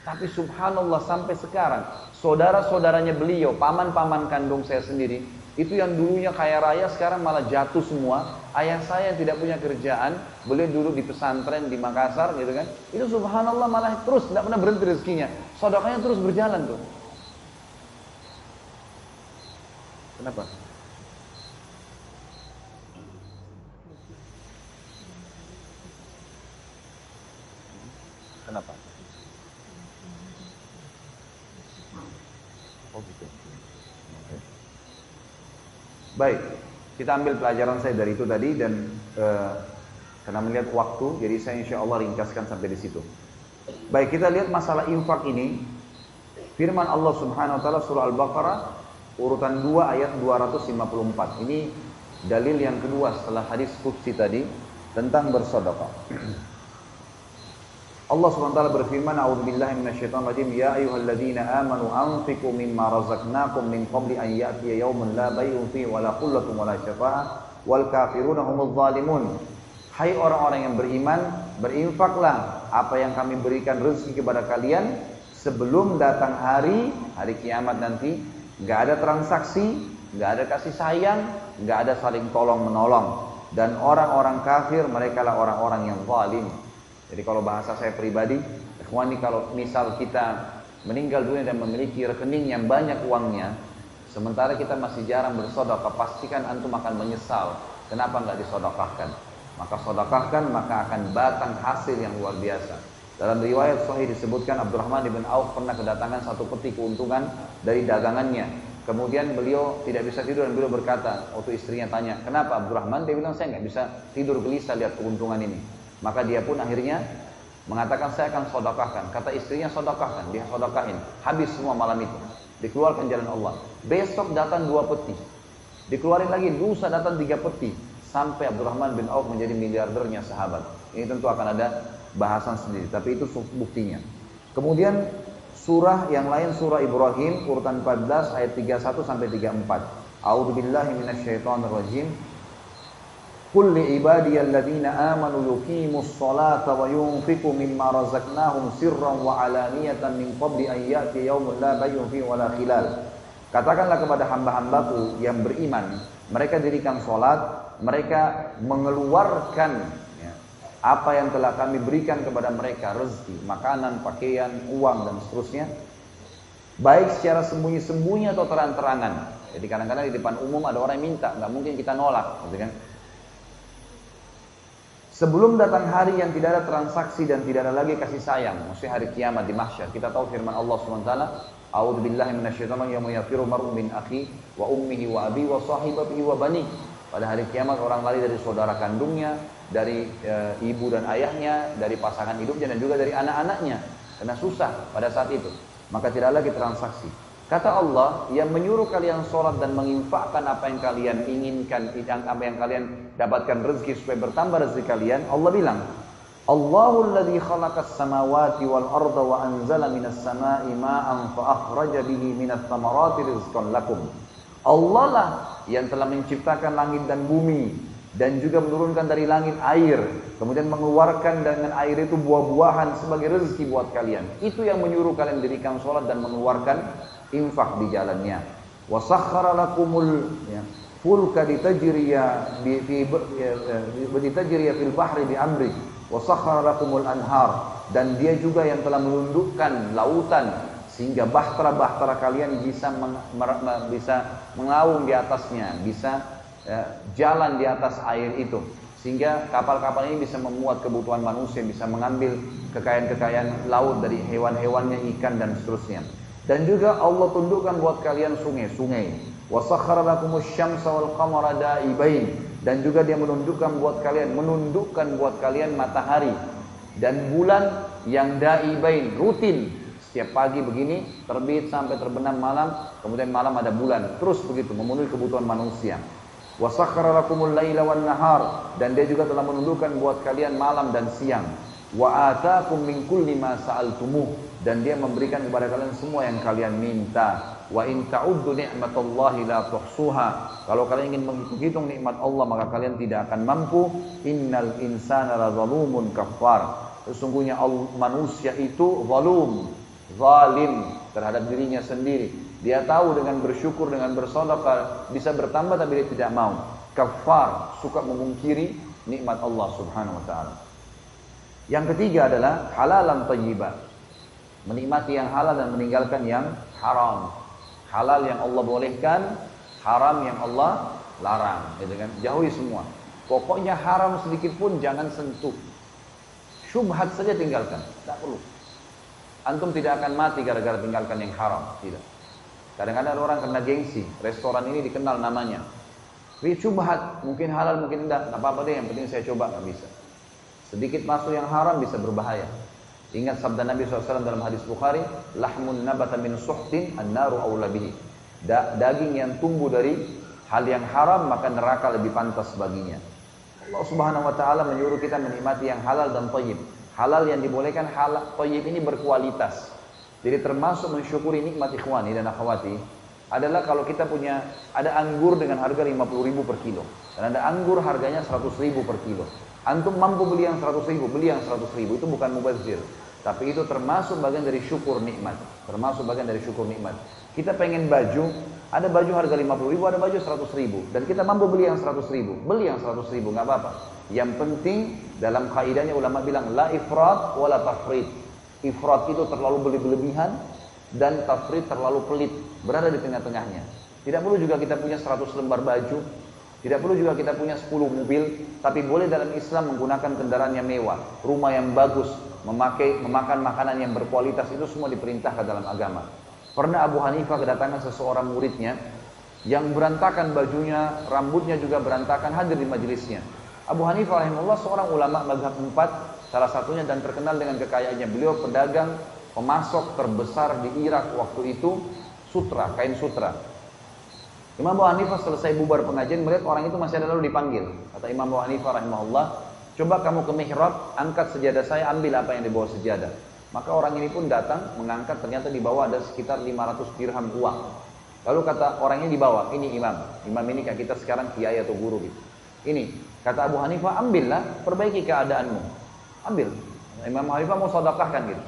Tapi subhanallah sampai sekarang, saudara-saudaranya beliau, paman-paman kandung saya sendiri, itu yang dulunya kaya raya sekarang malah jatuh semua. Ayah saya yang tidak punya kerjaan, beliau dulu di pesantren di Makassar gitu kan. Itu subhanallah malah terus, tidak pernah berhenti rezekinya. Sedekahnya terus berjalan tuh. Kenapa? Kenapa? Oh gitu. Okay. Baik, kita ambil pelajaran saya dari itu tadi dan karena melihat waktu, jadi saya insya Allah ringkaskan sampai di situ. Baik, kita lihat masalah infak ini. Firman Allah Subhanahu Wa Taala surah Al-Baqarah urutan 2 ayat 254. Ini dalil yang kedua setelah hadis qudsi tadi tentang bersedekah. Allah SWT berfirman, A'udzubillahi minasyaitonir rajim, ya ayyuhalladzina amanu anfiqu mimma razaqnakum min qabli an ya'tiya yawmun la bay'un fihi wa la qullatun wa la syafa'ah wal kafiruna humudz zalimun. Hai orang-orang yang beriman, berinfaklah apa yang kami berikan rezeki kepada kalian sebelum datang hari kiamat nanti. Enggak ada transaksi, enggak ada kasih sayang, enggak ada saling tolong menolong, dan orang-orang kafir mereka lah orang-orang yang zalim. Jadi kalau bahasa saya pribadi, ikhwani, kalau misal kita meninggal dunia dan memiliki rekening yang banyak uangnya, sementara kita masih jarang bersedekah, pastikan antum akan menyesal. Kenapa nggak disodokahkan? Maka sodokahkan, maka akan batang hasil yang luar biasa. Dalam riwayat sahih disebutkan Abdurrahman bin Auf pernah kedatangan satu peti keuntungan dari dagangannya. Kemudian beliau tidak bisa tidur dan beliau berkata, waktu istrinya tanya, kenapa Abdurrahman? Dia bilang, saya nggak bisa tidur, gelisah lihat keuntungan ini. Maka dia pun akhirnya mengatakan, saya akan sodakahkan. Kata istrinya, sodakahkan. Dia sodakahin. Habis semua malam itu. Dikeluarkan jalan Allah. Besok datang 2 peti. Dikeluarin lagi, lusa datang 3 peti. Sampai Abdurrahman bin Auf menjadi miliardernya sahabat. Ini tentu akan ada bahasan sendiri. Tapi itu buktinya. Kemudian surah yang lain, surah Ibrahim urutan 14 ayat 31 sampai 34. A'udzubillahi minasyaitonir rajim. Qul li ibadiyalladzina amanu yuqimus sholata wa yunfiqu mimma razaqnahum sirran wa alaniyatan min qabli an ya'ti yaumun la bay'un fihi wa la khilal. Katakanlah kepada hamba-hambaku yang beriman, mereka dirikan sholat, mereka mengeluarkan apa yang telah kami berikan kepada mereka, rezeki, makanan, pakaian, uang dan seterusnya, baik secara sembunyi-sembunyi atau terang-terangan. Jadi kadang-kadang di depan umum ada orang yang minta, nggak mungkin kita nolak, gitu kan? Sebelum datang hari yang tidak ada transaksi dan tidak ada lagi kasih sayang, maksudnya hari kiamat di mahsyar. Kita tahu firman Allah SWT, A'udzubillahi minasyaitonir rajim, yauma yafiru mar'u min akhi wa ummihi wa abi wa sahibatihi wa bani. Pada hari kiamat orang lari dari saudara kandungnya, dari ibu dan ayahnya, dari pasangan hidupnya dan juga dari anak-anaknya, karena susah pada saat itu. Maka tidak lagi transaksi. Kata Allah, yang menyuruh kalian sholat dan menginfakkan apa yang kalian inginkan, apa yang kalian dapatkan rezeki supaya bertambah rezeki kalian, Allah bilang, Allahul ladzi khalaqas samawati wal arda wa anzala minas samai ma'an fa akhraja bihi minas thamarati rizqan lakum. Allah lah yang telah menciptakan langit dan bumi dan juga menurunkan dari langit air, kemudian mengeluarkan dengan air itu buah-buahan sebagai rezeki buat kalian. Itu yang menyuruh kalian dirikan sholat dan mengeluarkan infak di jalannya. Wa sakhkhara lakumul fulka litajriya fil bahri bi amri wa sakhkhara lakumul anhar, dan dia juga yang telah menundukkan lautan sehingga bahtera-bahtera kalian bisa mengaung di atasnya, bisa jalan di atas air itu, sehingga kapal-kapal ini bisa memuat kebutuhan manusia, bisa mengambil kekayaan-kekayaan laut dari hewan-hewannya, ikan dan seterusnya. Dan juga Allah tundukkan buat kalian sungai-sungai. Wa sakhkhara lakumus syamsa wal qamara da'ibain. Dan juga dia menundukkan buat kalian matahari dan bulan yang da'ibain, rutin. Setiap pagi begini, terbit sampai terbenam malam, kemudian malam ada bulan. Terus begitu, memenuhi kebutuhan manusia. Wa sakhkhara lakumul laila wan nahar. Dan dia juga telah menundukkan buat kalian malam dan siang. Wa ataakum min kulli ma sa'altumuh. Dan dia memberikan kepada kalian semua yang kalian minta. Wa in ta'uddu ni'matallahi la tuhsuha. Kalau kalian ingin menghitung nikmat Allah, maka kalian tidak akan mampu. Innal insana lazalumun kafar. Sesungguhnya manusia itu zalim terhadap dirinya sendiri. Dia tahu dengan bersyukur, dengan bersedekah bisa bertambah, tapi dia tidak mau. Kafar, suka memungkiri nikmat Allah Subhanahu wa taala. Yang ketiga adalah halalan thayyibah. Menikmati yang halal dan meninggalkan yang haram. Halal yang Allah bolehkan, haram yang Allah larang. Gitu kan? Jauhi semua. Pokoknya haram sedikit pun jangan sentuh. Syubhat saja tinggalkan, tak perlu. Antum tidak akan mati gara-gara tinggalkan yang haram, tidak. Kadang-kadang ada orang kena gengsi, restoran ini dikenal namanya. Tapi syubhat, mungkin halal, mungkin tidak, nggak apa-apa deh, yang penting saya coba, nggak bisa. Sedikit masuk yang haram bisa berbahaya. Ingat sabda Nabi SAW dalam hadis Bukhari, lahmun nabata min suhtin an-naru awla bihi. Daging yang tumbuh dari hal yang haram, maka neraka lebih pantas baginya. Allah Subhanahu wa taala menyuruh kita menikmati yang halal dan thayyib. Halal yang dibolehkan, halal thayyib ini berkualitas. Jadi termasuk mensyukuri nikmat ikhwani dan akhwati adalah kalau kita punya ada anggur dengan harga 50.000 per kilo dan ada anggur harganya 100.000 per kilo. Antum mampu beli yang 100.000, beli yang 100.000, itu bukan mubazir. Tapi itu termasuk bagian dari syukur nikmat. Termasuk bagian dari syukur nikmat. Kita pengen baju, ada baju harga 50.000, ada baju 100.000. Dan kita mampu beli yang 100.000, beli yang 100.000, nggak apa-apa. Yang penting dalam kaidahnya ulama bilang la ifrat wala tafrit. Ifrat itu terlalu berlebihan dan tafrit terlalu pelit. Berada di tengah-tengahnya. Tidak perlu juga kita punya 100 lembar baju. Tidak perlu juga kita punya 10 mobil, tapi boleh dalam Islam menggunakan kendaraan yang mewah, rumah yang bagus, memakan makanan yang berkualitas, itu semua diperintahkan dalam agama. Pernah Abu Hanifah kedatangan seseorang muridnya yang berantakan bajunya, rambutnya juga berantakan, hadir di majelisnya. Abu Hanifah rahimahullah seorang ulama mazhab 4, salah satunya dan terkenal dengan kekayaannya. Beliau pedagang, pemasok terbesar di Irak waktu itu, sutra, kain sutra. Imam Abu Hanifah selesai bubar pengajian, melihat orang itu masih ada, lalu dipanggil. Kata Imam Abu Hanifah rahimahullah, coba kamu ke mihrab, angkat sejadah saya, ambil apa yang di bawah sejadah. Maka orang ini pun datang, mengangkat, ternyata di bawah ada sekitar 500 dirham uang. Lalu kata orangnya di bawah, ini imam. Imam ini kayak kita sekarang kiai atau guru gitu. Ini, kata Abu Hanifah, ambillah, perbaiki keadaanmu. Ambil. Imam Abu Hanifah mau sedekahkan gitu.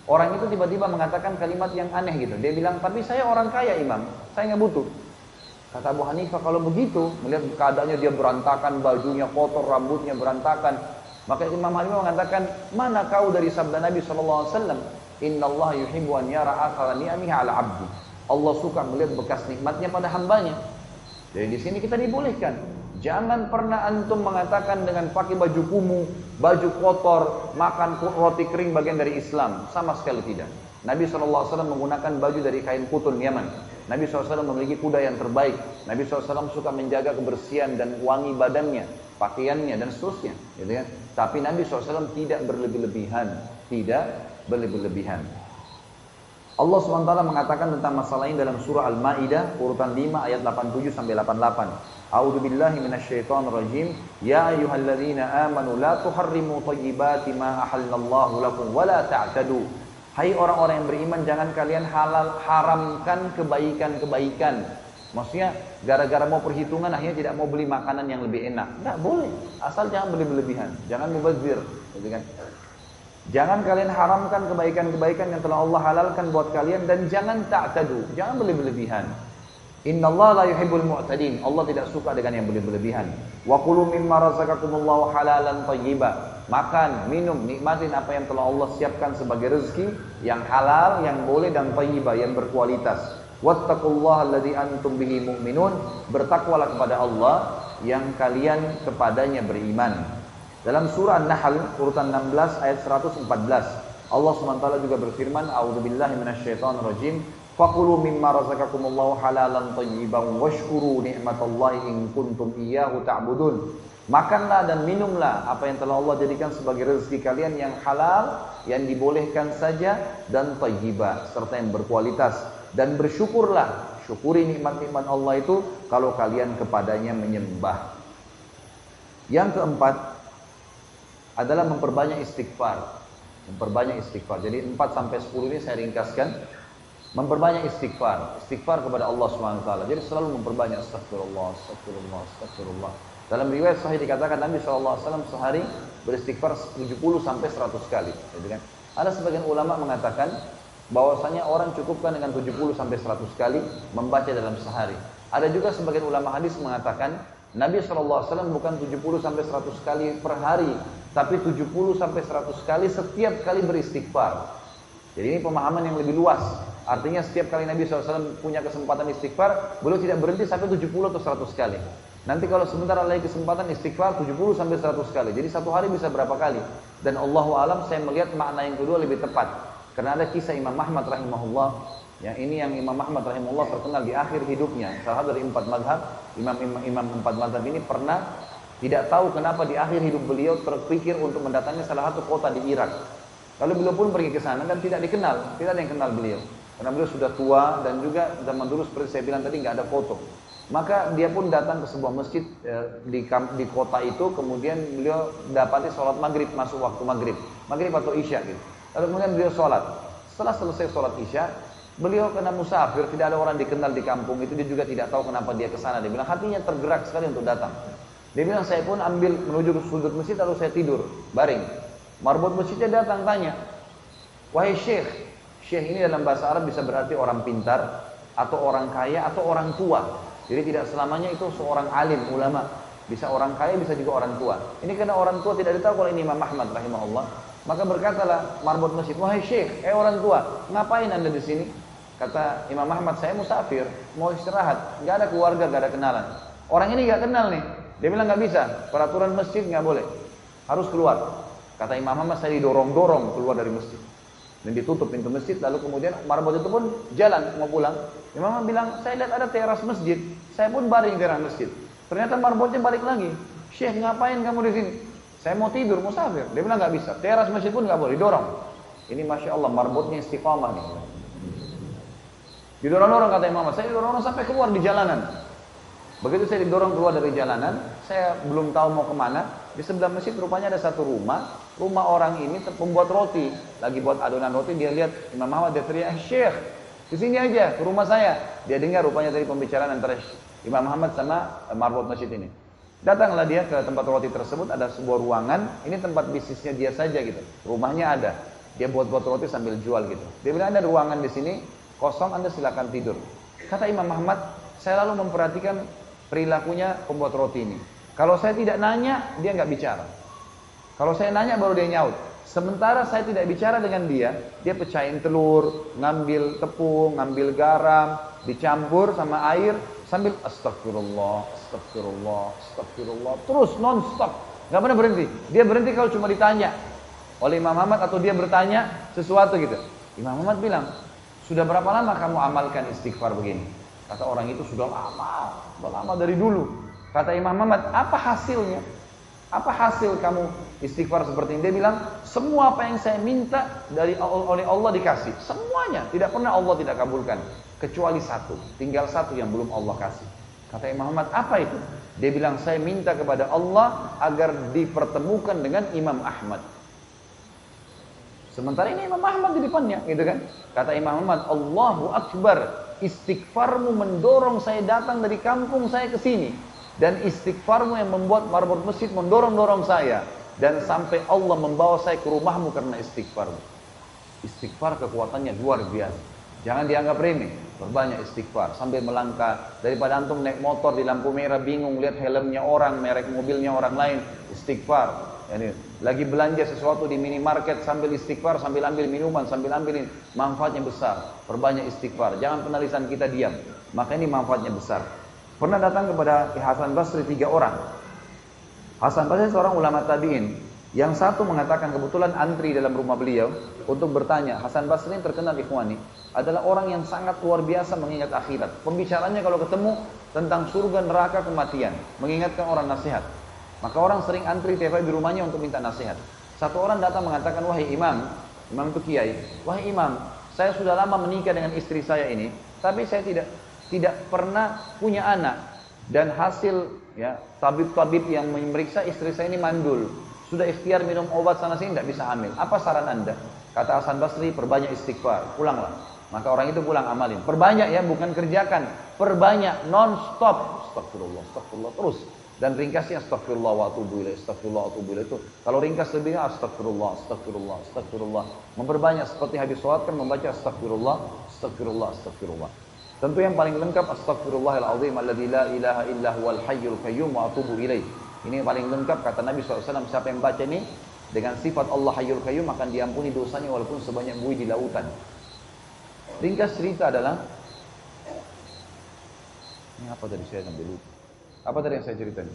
Orang itu tiba-tiba mengatakan kalimat yang aneh gitu. Dia bilang, tapi saya orang kaya imam, saya nggak butuh. Kata Abu Hanifah, kalau begitu, melihat keadaannya dia berantakan, bajunya kotor, rambutnya berantakan. Maka Imam Hanifah mengatakan, mana kau dari sabda Nabi SAW? Inna Allah yuhibbu an yara athara ni'amihi ala abdi. Allah suka melihat bekas nikmatnya pada hambanya. Jadi di sini kita dibolehkan. Jangan pernah antum mengatakan dengan pakai baju kumuh, baju kotor, makan roti kering bagian dari Islam. Sama sekali tidak. Nabi SAW menggunakan baju dari kain kutun Yaman. Nabi SAW memiliki kuda yang terbaik. Nabi SAW suka menjaga kebersihan dan wangi badannya, pakaiannya dan seterusnya. Gitu kan? Tapi Nabi SAW tidak berlebih-lebihan. Tidak berlebih-lebihan. Allah SWT mengatakan tentang masalah ini dalam surah Al-Ma'idah urutan 5 ayat 87 sampai 88. A'udzu billahi minasyaitonir rajim. Ya ayyuhalladzina amanu la tuharrimu thayyibati ma ahallallahu lakum wa la ta'tadu. Hai orang-orang yang beriman, jangan kalian haramkan kebaikan-kebaikan. Maksudnya gara-gara mau perhitungan akhirnya tidak mau beli makanan yang lebih enak. Enggak boleh, asal jangan beli berlebihan, jangan mubazir, gitu kan? Jangan kalian haramkan kebaikan-kebaikan yang telah Allah halalkan buat kalian, dan jangan ta'tadu, jangan beli berlebihan. Innallaha la yuhibbul mu'tadin. Allah tidak suka dengan yang berlebihan. Wa kulu mimma razaqakumullahu halalan thayyiba. Makan, minum, nikmatin apa yang telah Allah siapkan sebagai rezeki yang halal, yang boleh dan thayyiba, yang berkualitas. Wattaqullaha alladzi antum bihi mu'minun. Bertakwalah kepada Allah yang kalian kepadanya beriman. Dalam surah An-Nahl urutan 16 ayat 114, Allah SWT juga berfirman, A'udzubillahi minasyaitonir rajim. Faqulu mimma razaqakumullahu halalan thayyiban washkuru ni'matallahi in kuntum iyyahu ta'budun. Makanlah dan minumlah apa yang telah Allah jadikan sebagai rezeki kalian yang halal, yang dibolehkan saja, dan thayyibah, serta yang berkualitas. Dan bersyukurlah, syukuri nikmat-nikmat Allah itu kalau kalian kepadanya menyembah. Yang keempat adalah memperbanyak istighfar. Memperbanyak istighfar. Jadi 4 sampai 10 ini saya ringkaskan. Memperbanyak istighfar, istighfar kepada Allah SWT. Jadi selalu memperbanyak astagfirullah, astagfirullah, astagfirullah. Dalam riwayat sahih dikatakan Nabi SAW sehari beristighfar 70 sampai 100 kali. Gitu kan? Ada sebagian ulama mengatakan bahwasanya orang cukupkan dengan 70 sampai 100 kali membaca dalam sehari. Ada juga sebagian ulama hadis mengatakan Nabi SAW bukan 70 sampai 100 kali per hari, tapi 70 sampai 100 kali setiap kali beristighfar. Jadi ini pemahaman yang lebih luas. Artinya setiap kali Nabi SAW punya kesempatan istighfar, beliau tidak berhenti sampai 70 atau 100 kali. Nanti kalau sebentar lagi kesempatan istighfar 70 sampai 100 kali. Jadi satu hari bisa berapa kali? Dan Allahu alam saya melihat makna yang kedua lebih tepat. Karena ada kisah Imam Ahmad rahimahullah. Yang ini yang Imam Ahmad rahimahullah terkenal di akhir hidupnya. Salah dari 4 madhab, Imam 4 madhab ini pernah tidak tahu kenapa di akhir hidup beliau terpikir untuk mendatangi salah satu kota di Irak. Lalu beliau pun pergi ke sana dan tidak dikenal, tidak ada yang kenal beliau. Karena beliau sudah tua dan juga zaman dulu seperti saya bilang tadi nggak ada foto. Maka dia pun datang ke sebuah masjid di kota itu, kemudian beliau dapati sholat maghrib, masuk waktu maghrib atau isya gitu. Lalu kemudian beliau sholat. Setelah selesai sholat isya, beliau kena musafir, tidak ada orang dikenal di kampung itu, dia juga tidak tahu kenapa dia ke sana. Dia bilang hatinya tergerak sekali untuk datang. Dia bilang saya pun ambil menuju ke sudut masjid lalu saya tidur, baring. Marbot masjidnya datang tanya, wahai syekh, syekh ini dalam bahasa Arab bisa berarti orang pintar, atau orang kaya, atau orang tua. Jadi tidak selamanya itu seorang alim, ulama. Bisa orang kaya, bisa juga orang tua. Ini karena orang tua tidak tahu kalau ini Imam Ahmad rahimahullah. Maka berkatalah marbot masjid, wahai syekh, orang tua, ngapain anda di sini? Kata Imam Ahmad, saya musafir, mau istirahat, nggak ada keluarga, nggak ada kenalan. Orang ini nggak kenal nih. Dia bilang nggak bisa, peraturan masjid nggak boleh, harus keluar. Kata Imam Ahmad, saya didorong-dorong keluar dari masjid. Dan ditutup pintu masjid, lalu kemudian marbot itu pun jalan, mau pulang. Imam Ahmad bilang, saya lihat ada teras masjid. Saya pun baring di teras masjid. Ternyata marbotnya balik lagi. Syekh, ngapain kamu di sini? Saya mau tidur, musafir. Dia bilang, nggak bisa. Teras masjid pun nggak boleh, didorong. Ini Masya Allah, marbotnya istiqamah nih. Didorong-dorong kata Imam Ahmad, saya didorong sampai keluar di jalanan. Begitu saya didorong keluar dari jalanan, saya belum tahu mau kemana. Di sebelah masjid rupanya ada satu rumah. Rumah orang ini pembuat roti. Lagi buat adonan roti, dia lihat Imam Ahmad, dia teriak, Syekh, di sini aja, ke rumah saya. Dia dengar rupanya tadi pembicaraan antara Imam Ahmad sama marbot masjid ini. Datanglah dia ke tempat roti tersebut, ada sebuah ruangan. Ini tempat bisnisnya dia saja gitu. Rumahnya ada. Dia buat-buat roti sambil jual gitu. Dia bilang, ada ruangan di sini, kosong, Anda silakan tidur. Kata Imam Ahmad, saya lalu memperhatikan perilakunya pembuat roti ini. Kalau saya tidak nanya, dia nggak bicara. Kalau saya nanya baru dia nyaut. Sementara saya tidak bicara dengan dia pecahin telur, ngambil tepung, ngambil garam, dicampur sama air sambil astagfirullah, astagfirullah, astagfirullah, terus non-stop, nggak pernah berhenti. Dia berhenti kalau cuma ditanya oleh Imam Ahmad atau dia bertanya sesuatu gitu. Imam Ahmad bilang, sudah berapa lama kamu amalkan istighfar begini? Kata orang itu, sudah lama dari dulu. Kata Imam Ahmad, apa hasilnya? Apa hasil kamu istighfar seperti ini? Dia bilang, semua apa yang saya minta oleh Allah dikasih. Semuanya, tidak pernah Allah tidak kabulkan. Kecuali satu, tinggal satu yang belum Allah kasih. Kata Imam Ahmad, apa itu? Dia bilang, saya minta kepada Allah agar dipertemukan dengan Imam Ahmad. Sementara ini Imam Ahmad di depannya, gitu kan? Kata Imam Ahmad, Allahu Akbar, istighfarmu mendorong saya datang dari kampung saya ke sini. Dan istighfarmu yang membuat marbot masjid mendorong-dorong saya. Dan sampai Allah membawa saya ke rumahmu karena istighfarmu. Istighfar kekuatannya luar biasa. Jangan dianggap remeh. Berbanyak istighfar sambil melangkah. Daripada antum naik motor di lampu merah bingung lihat helmnya orang, merek mobilnya orang lain. Istighfar. Yani, lagi belanja sesuatu di minimarket sambil istighfar, sambil ambil minuman, sambil ambil ini. Manfaatnya besar. Berbanyak istighfar. Jangan pernah lisan kita diam. Maka ini manfaatnya besar. Pernah datang kepada Hasan Basri 3 orang. Hasan Basri seorang ulama tabi'in Yang satu mengatakan kebetulan antri dalam rumah beliau untuk bertanya. Hasan Basri yang terkenal ikhwani adalah orang yang sangat luar biasa mengingat akhirat. Pembicaranya kalau ketemu tentang surga, neraka, kematian, mengingatkan orang nasihat. Maka orang sering antri tiap hari di rumahnya untuk minta nasihat. Satu orang datang mengatakan, wahai imam, imam itu kiai, wahai imam, saya sudah lama menikah dengan istri saya ini, tapi saya tidak pernah punya anak. Dan hasil ya tabib-tabib yang memeriksa istri saya ini mandul. Sudah ikhtiar minum obat sana sini tidak bisa hamil. Apa saran anda? Kata Hasan Basri, perbanyak istighfar, pulanglah. Maka orang itu pulang amalin. Perbanyak ya, bukan kerjakan. Perbanyak, non-stop. Astagfirullah, astagfirullah, terus. Dan ringkasnya astagfirullah wa atubu ilaih, astagfirullah wa atubu ilaih itu. Kalau ringkas lebihnya astagfirullah, astagfirullah, astagfirullah. Memperbanyak seperti habis sholat kan membaca astagfirullah, astagfirullah, astagfirullah. Tentu yang paling lengkap astagfirullahal azim alladzi la ilaha illa huwal hayyul qayyum wa atubu ilaih. Ini yang paling lengkap kata Nabi SAW. Siapa yang baca ini dengan sifat Allah Hayyul Qayyum akan diampuni dosanya walaupun sebanyak buih di lautan. Ringkas cerita adalah, ini apa tadi saya ambil lupa. Apa tadi yang saya ceritakan?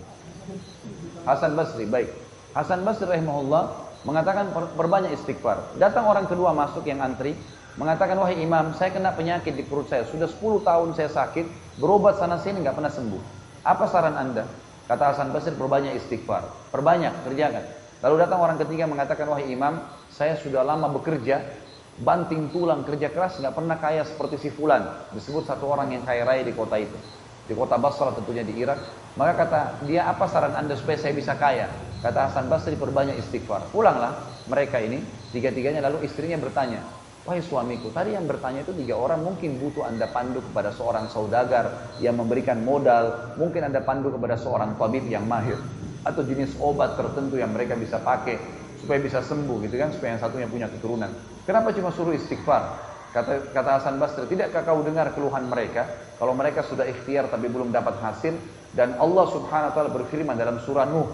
Hasan Basri, baik. Hasan Basri rahimahullah mengatakan perbanyak istighfar. Datang orang kedua masuk yang antri, mengatakan, wahai imam, saya kena penyakit di perut saya. Sudah 10 tahun saya sakit, berobat sana sini nggak pernah sembuh. Apa saran anda? Kata Hasan Basri, perbanyak istighfar. Perbanyak, kerjakan. Lalu datang orang ketiga mengatakan, wahai imam, saya sudah lama bekerja, banting tulang, kerja keras, nggak pernah kaya seperti si fulan. Disebut satu orang yang kaya raya di kota itu. Di kota Basra tentunya di Irak. Maka kata dia, apa saran anda supaya saya bisa kaya? Kata Hasan Basri, perbanyak istighfar. Pulanglah mereka ini, tiga-tiganya, lalu istrinya bertanya, wahai suamiku, tadi yang bertanya itu 3 orang, mungkin butuh anda pandu kepada seorang saudagar yang memberikan modal, mungkin anda pandu kepada seorang tabib yang mahir, atau jenis obat tertentu yang mereka bisa pakai supaya bisa sembuh gitu kan, supaya yang satunya punya keturunan. Kenapa cuma suruh istighfar? Kata Hasan Basri, tidakkah kau dengar keluhan mereka? Kalau mereka sudah ikhtiar tapi belum dapat hasil, dan Allah Subhanahu wa taala berfirman dalam surah Nuh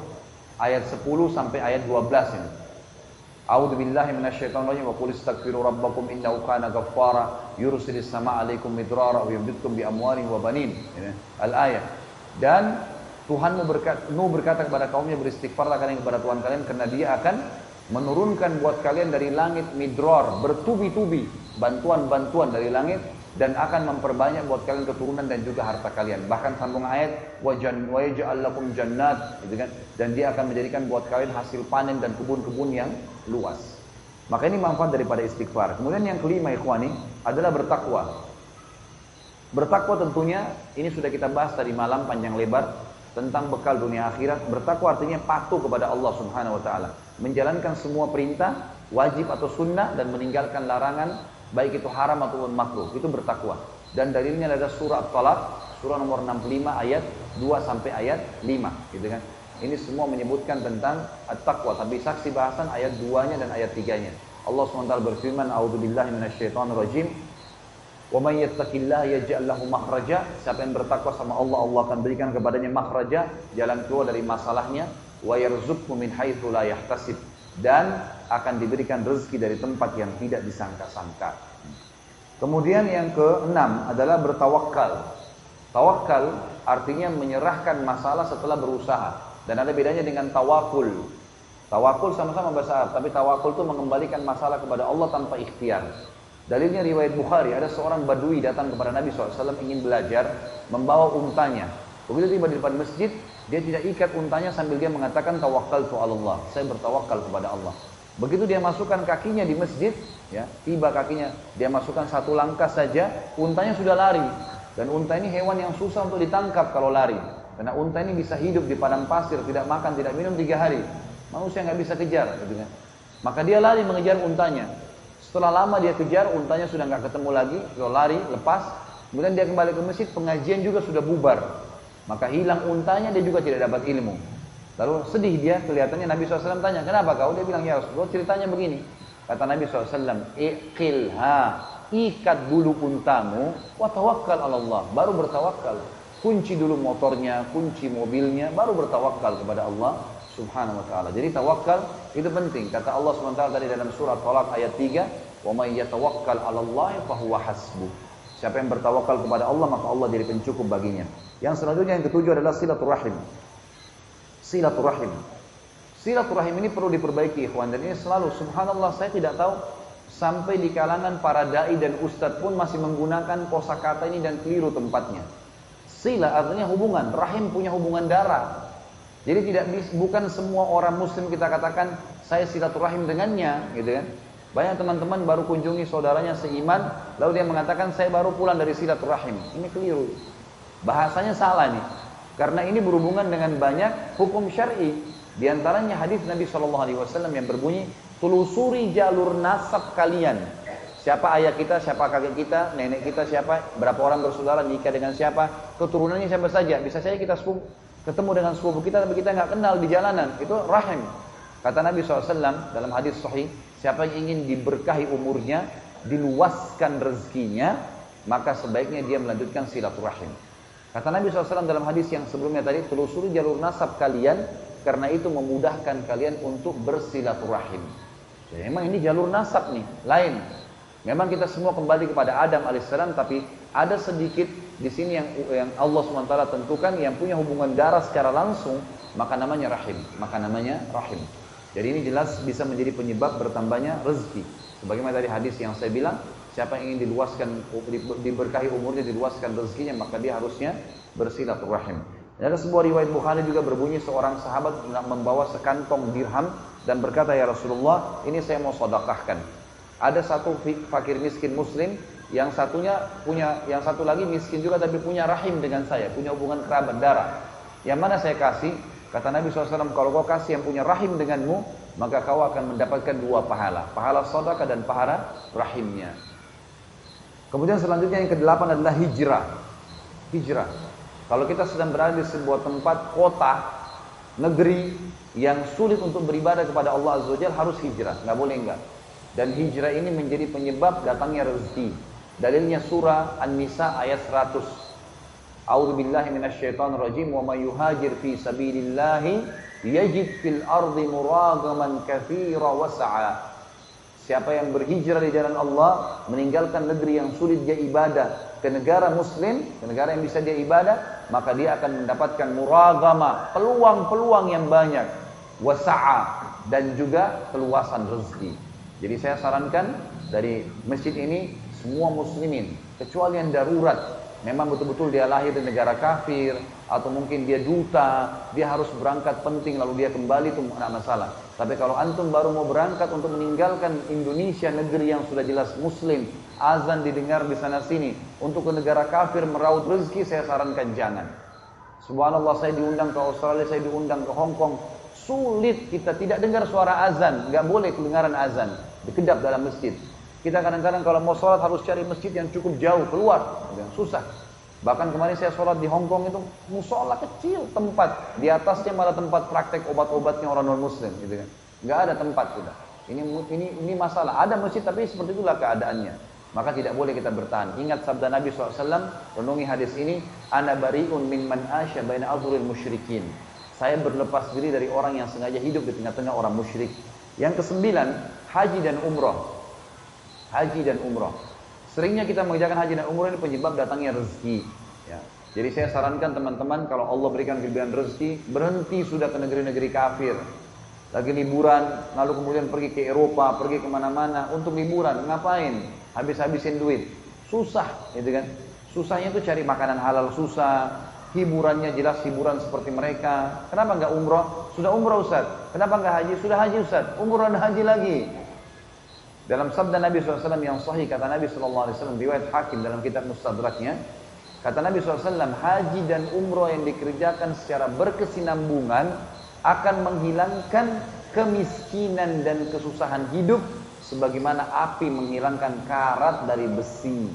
ayat 10 sampai ayat 12 ini. A'udzu billahi minasyaitonir rajim wa qul istaghfiru rabbakum innahu kana ghaffara yursilis samaa'a 'alaikum midrara wa yumditkum bi amwalin wa banin. Al-ayat. Dan Nuh berkata kepada kaumnya, beristighfarlah kalian kepada Tuhan kalian karena Dia akan menurunkan buat kalian dari langit midrar, bertubi-tubi bantuan-bantuan dari langit, dan akan memperbanyak buat kalian keturunan dan juga harta kalian. Bahkan sambung ayat wa yaj'al lakum jannat, gitu kan? Dan Dia akan menjadikan buat kalian hasil panen dan kebun-kebun yang luas. Maka ini manfaat daripada istighfar. Kemudian yang kelima ikhwani adalah bertakwa. Bertakwa tentunya ini sudah kita bahas tadi malam panjang lebar tentang bekal dunia akhirat. Bertakwa artinya patuh kepada Allah Subhanahu wa taala, menjalankan semua perintah wajib atau sunnah dan meninggalkan larangan baik itu haram ataupun makruh. Itu bertakwa. Dan dalilnya ada surah At-Talaq, surah nomor 65 ayat 2 sampai ayat 5, gitu kan. Ini semua menyebutkan tentang at-taqwa, tapi saksi bahasan ayat 2-nya dan ayat 3-nya. Allah SWT berfirman, a'udzubillahi minasyaitonirrajim. Wa may yattaqillaha yaj'al lahu makhraja. Siapa yang bertakwa sama Allah, Allah akan berikan kepadanya makhraja, jalan keluar dari masalahnya. Wa yarzuqhu min haitsu la yahtasib. Dan akan diberikan rezeki dari tempat yang tidak disangka-sangka. Kemudian yang keenam adalah bertawakal. Tawakal artinya menyerahkan masalah setelah berusaha. Dan ada bedanya dengan tawakul. Tawakul sama-sama bahasa Arab, tapi tawakul itu mengembalikan masalah kepada Allah tanpa ikhtiar. Dalilnya riwayat Bukhari, ada seorang badui datang kepada Nabi SAW ingin belajar, membawa untanya. Begitu tiba di depan masjid, dia tidak ikat untanya sambil dia mengatakan tawakkaltu 'ala Allah. Saya bertawakal kepada Allah. Begitu dia masukkan kakinya di masjid, ya, tiba kakinya, dia masukkan 1 langkah saja, untanya sudah lari. Dan unta ini hewan yang susah untuk ditangkap kalau lari. Karena unta ini bisa hidup di padang pasir, tidak makan, tidak minum 3 hari. Manusia nggak bisa kejar, gitu kan. Maka dia lari mengejar untanya. Setelah lama dia kejar, untanya sudah nggak ketemu lagi, dia lari, lepas. Kemudian dia kembali ke masjid, pengajian juga sudah bubar. Maka hilang untanya, dia juga tidak dapat ilmu. Lalu sedih dia, kelihatannya Nabi SAW tanya, kenapa kau? Dia bilang, ya Rasulullah, ceritanya begini. Kata Nabi SAW, iqilha, ikat dulu untamu, wa tawakkal 'ala Allah, baru bertawakal. Kunci dulu motornya, kunci mobilnya, baru bertawakal kepada Allah Subhanahu wa taala. Jadi tawakal itu penting. Kata Allah Subhanahu wa taala tadi dalam surah Talaq ayat 3, "Wa may yatawakkal 'ala Allah fa huwa hasbuh." Siapa yang bertawakal kepada Allah, maka Allah jadi pencukup baginya. Yang selanjutnya yang ketujuh adalah silaturahim. Silaturahim. Silaturahim ini perlu diperbaiki, ikhwan. Dan ini selalu, subhanallah, saya tidak tahu sampai di kalangan para dai dan ustadz pun masih menggunakan kosakata ini dan keliru tempatnya. Sila artinya hubungan, rahim punya hubungan darah. Jadi bukan semua orang muslim kita katakan saya silaturahim dengannya, gitu kan? Banyak teman-teman baru kunjungi saudaranya seiman, lalu dia mengatakan saya baru pulang dari silaturahim. Ini keliru. Bahasanya salah nih. Karena ini berhubungan dengan banyak hukum syar'i. Di antaranya hadis Nabi SAW yang berbunyi, telusuri jalur nasab kalian. Siapa ayah kita, siapa kakek kita, nenek kita siapa, berapa orang bersaudara, nikah dengan siapa, keturunannya siapa saja. Bisa saja kita ketemu dengan sepupu kita, tapi kita nggak kenal di jalanan. Itu rahim. Kata Nabi SAW dalam hadis sahih, siapa yang ingin diberkahi umurnya, diluaskan rezekinya, maka sebaiknya dia melanjutkan silaturahim. Kata Nabi SAW dalam hadis yang sebelumnya tadi, telusuri jalur nasab kalian, karena itu memudahkan kalian untuk bersilaturahim. Jadi memang ini jalur nasab nih, lain. Memang kita semua kembali kepada Adam alaihissalam, tapi ada sedikit di sini yang Allah SWT tentukan yang punya hubungan darah secara langsung, maka namanya rahim. Jadi ini jelas bisa menjadi penyebab bertambahnya rezeki. Sebagaimana tadi hadis yang saya bilang, siapa yang ingin diberkahi umurnya, diluaskan rezekinya, maka dia harusnya bersilaturahim. Ada sebuah riwayat Bukhari juga berbunyi seorang sahabat membawa sekantong dirham dan berkata, ya Rasulullah, ini saya mau sedekahkan. Ada satu fakir miskin muslim, yang satu lagi miskin juga tapi punya rahim dengan saya, punya hubungan kerabat darah. Yang mana saya kasih? Kata Nabi SAW, kalau kau kasih yang punya rahim denganmu, maka kau akan mendapatkan dua pahala. Pahala sedekah dan pahala rahimnya. Kemudian selanjutnya yang ke-8 adalah hijrah. Kalau kita sedang berada di sebuah tempat, kota, negeri yang sulit untuk beribadah kepada Allah Azza wa Jalla, harus hijrah, nggak boleh enggak. Dan hijrah ini menjadi penyebab datangnya rezeki. Dalilnya surah An-Nisa ayat 100. A'udzubillahi minasyaitonirrajim, wa may yuhajir fi sabilillahi yajid fil ardi muragaman katsira wa sa'a. Siapa yang berhijrah di jalan Allah, meninggalkan negeri yang sulit dia ibadah ke negara muslim, ke negara yang bisa dia ibadah, maka dia akan mendapatkan muragama, peluang-peluang yang banyak, wasa'a, dan juga keluasan rezeki. Jadi saya sarankan dari masjid ini, semua muslimin, kecuali yang darurat, memang betul-betul dia lahir di negara kafir, atau mungkin dia duta, dia harus berangkat penting lalu dia kembali, itu tidak masalah. Tapi kalau antum baru mau berangkat untuk meninggalkan Indonesia, negeri yang sudah jelas muslim, azan didengar di sana sini, untuk ke negara kafir meraup rezeki, saya sarankan jangan. Subhanallah, saya diundang ke Australia, saya diundang ke Hong Kong, sulit kita tidak dengar suara azan, nggak boleh kedengaran azan, dikedap dalam masjid. Kita kadang-kadang kalau mau sholat harus cari masjid yang cukup jauh keluar, susah. Bahkan kemarin saya sholat di Hong Kong itu musola kecil tempat, di atasnya malah tempat praktek obat-obatnya orang non muslim, gitu kan. Nggak ada tempat kita. Ini masalah. Ada masjid tapi seperti itulah keadaannya. Maka tidak boleh kita bertahan. Ingat sabda Nabi SAW, renungi hadis ini, ana bari'un min man asya baina adhuril musyrikin. Saya berlepas diri dari orang yang sengaja hidup di tengah-tengah orang musyrik. Yang ke-9, haji dan umrah. Haji dan umrah. Seringnya kita mengerjakan haji dan umrah ini penyebab datangnya rezeki. Ya. Jadi saya sarankan teman-teman, kalau Allah berikan kelebihan rezeki, berhenti sudah ke negeri-negeri kafir. Lagi liburan, lalu kemudian pergi ke Eropa, pergi kemana-mana untuk liburan. Ngapain? Habis-habisin duit. Susah, gitu kan? Susahnya itu cari makanan halal susah. Hiburannya jelas hiburan seperti mereka. Kenapa nggak umrah? Sudah umrah Ustaz. Kenapa nggak haji? Sudah haji Ustaz. Umrah dan haji lagi. Dalam sabda Nabi SAW yang sahih, kata Nabi SAW, riwayat Hakim dalam kitab Mustadraknya, kata Nabi SAW, haji dan umrah yang dikerjakan secara berkesinambungan akan menghilangkan kemiskinan dan kesusahan hidup sebagaimana api menghilangkan karat dari besi.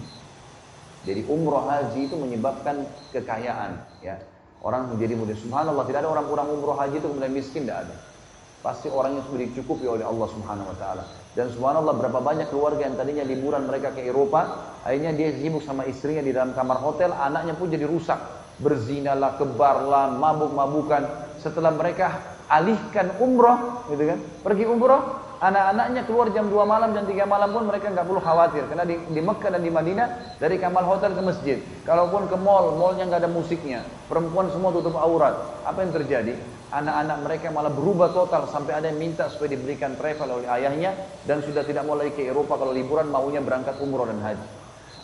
Jadi umrah haji itu menyebabkan kekayaan. Ya. Orang menjadi mudah. Subhanallah, tidak ada orang umrah haji itu kemudian miskin, tidak ada. Pasti orangnya sudah dicukupi oleh Allah Subhanahu Wa Taala. Dan subhanallah, berapa banyak keluarga yang tadinya liburan mereka ke Eropa, akhirnya dia sibuk sama istrinya di dalam kamar hotel, anaknya pun jadi rusak, berzinalah, kebarlah, mabuk-mabukan. Setelah mereka alihkan umrah, gitu kan, pergi umrah, Anak-anaknya keluar jam 2 malam, jam 3 malam pun mereka nggak perlu khawatir. Karena di Mekah dan di Madinah, dari kamar hotel ke masjid. Kalaupun ke mall, mallnya nggak ada musiknya. Perempuan semua tutup aurat. Apa yang terjadi? Anak-anak mereka malah berubah total. Sampai ada yang minta supaya diberikan travel oleh ayahnya. Dan sudah tidak mau lagi ke Eropa kalau liburan, maunya berangkat umroh dan haji.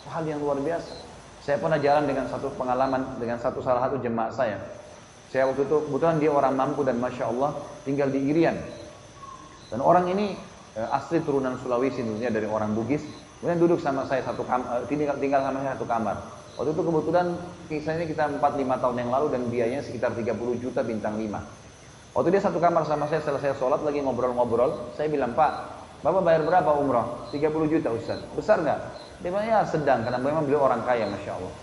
Hal yang luar biasa. Saya pernah jalan dengan satu pengalaman, dengan salah satu jemaah saya. Saya waktu itu, kebetulan dia orang mampu dan Masya Allah, tinggal di Irian. Dan orang ini asli turunan Sulawesi, tentunya dari orang Bugis. Kemudian duduk sama saya tinggal sama saya satu kamar. Waktu itu kebetulan kisahnya kita 4-5 tahun yang lalu dan biayanya sekitar 30 juta bintang 5. Waktu dia satu kamar sama saya, selesai sholat lagi ngobrol-ngobrol, saya bilang, Pak, Bapak bayar berapa umroh? 30 juta Ustaz. Besar nggak? Dia bilang, ya sedang, karena memang beliau orang kaya, Masya Allah.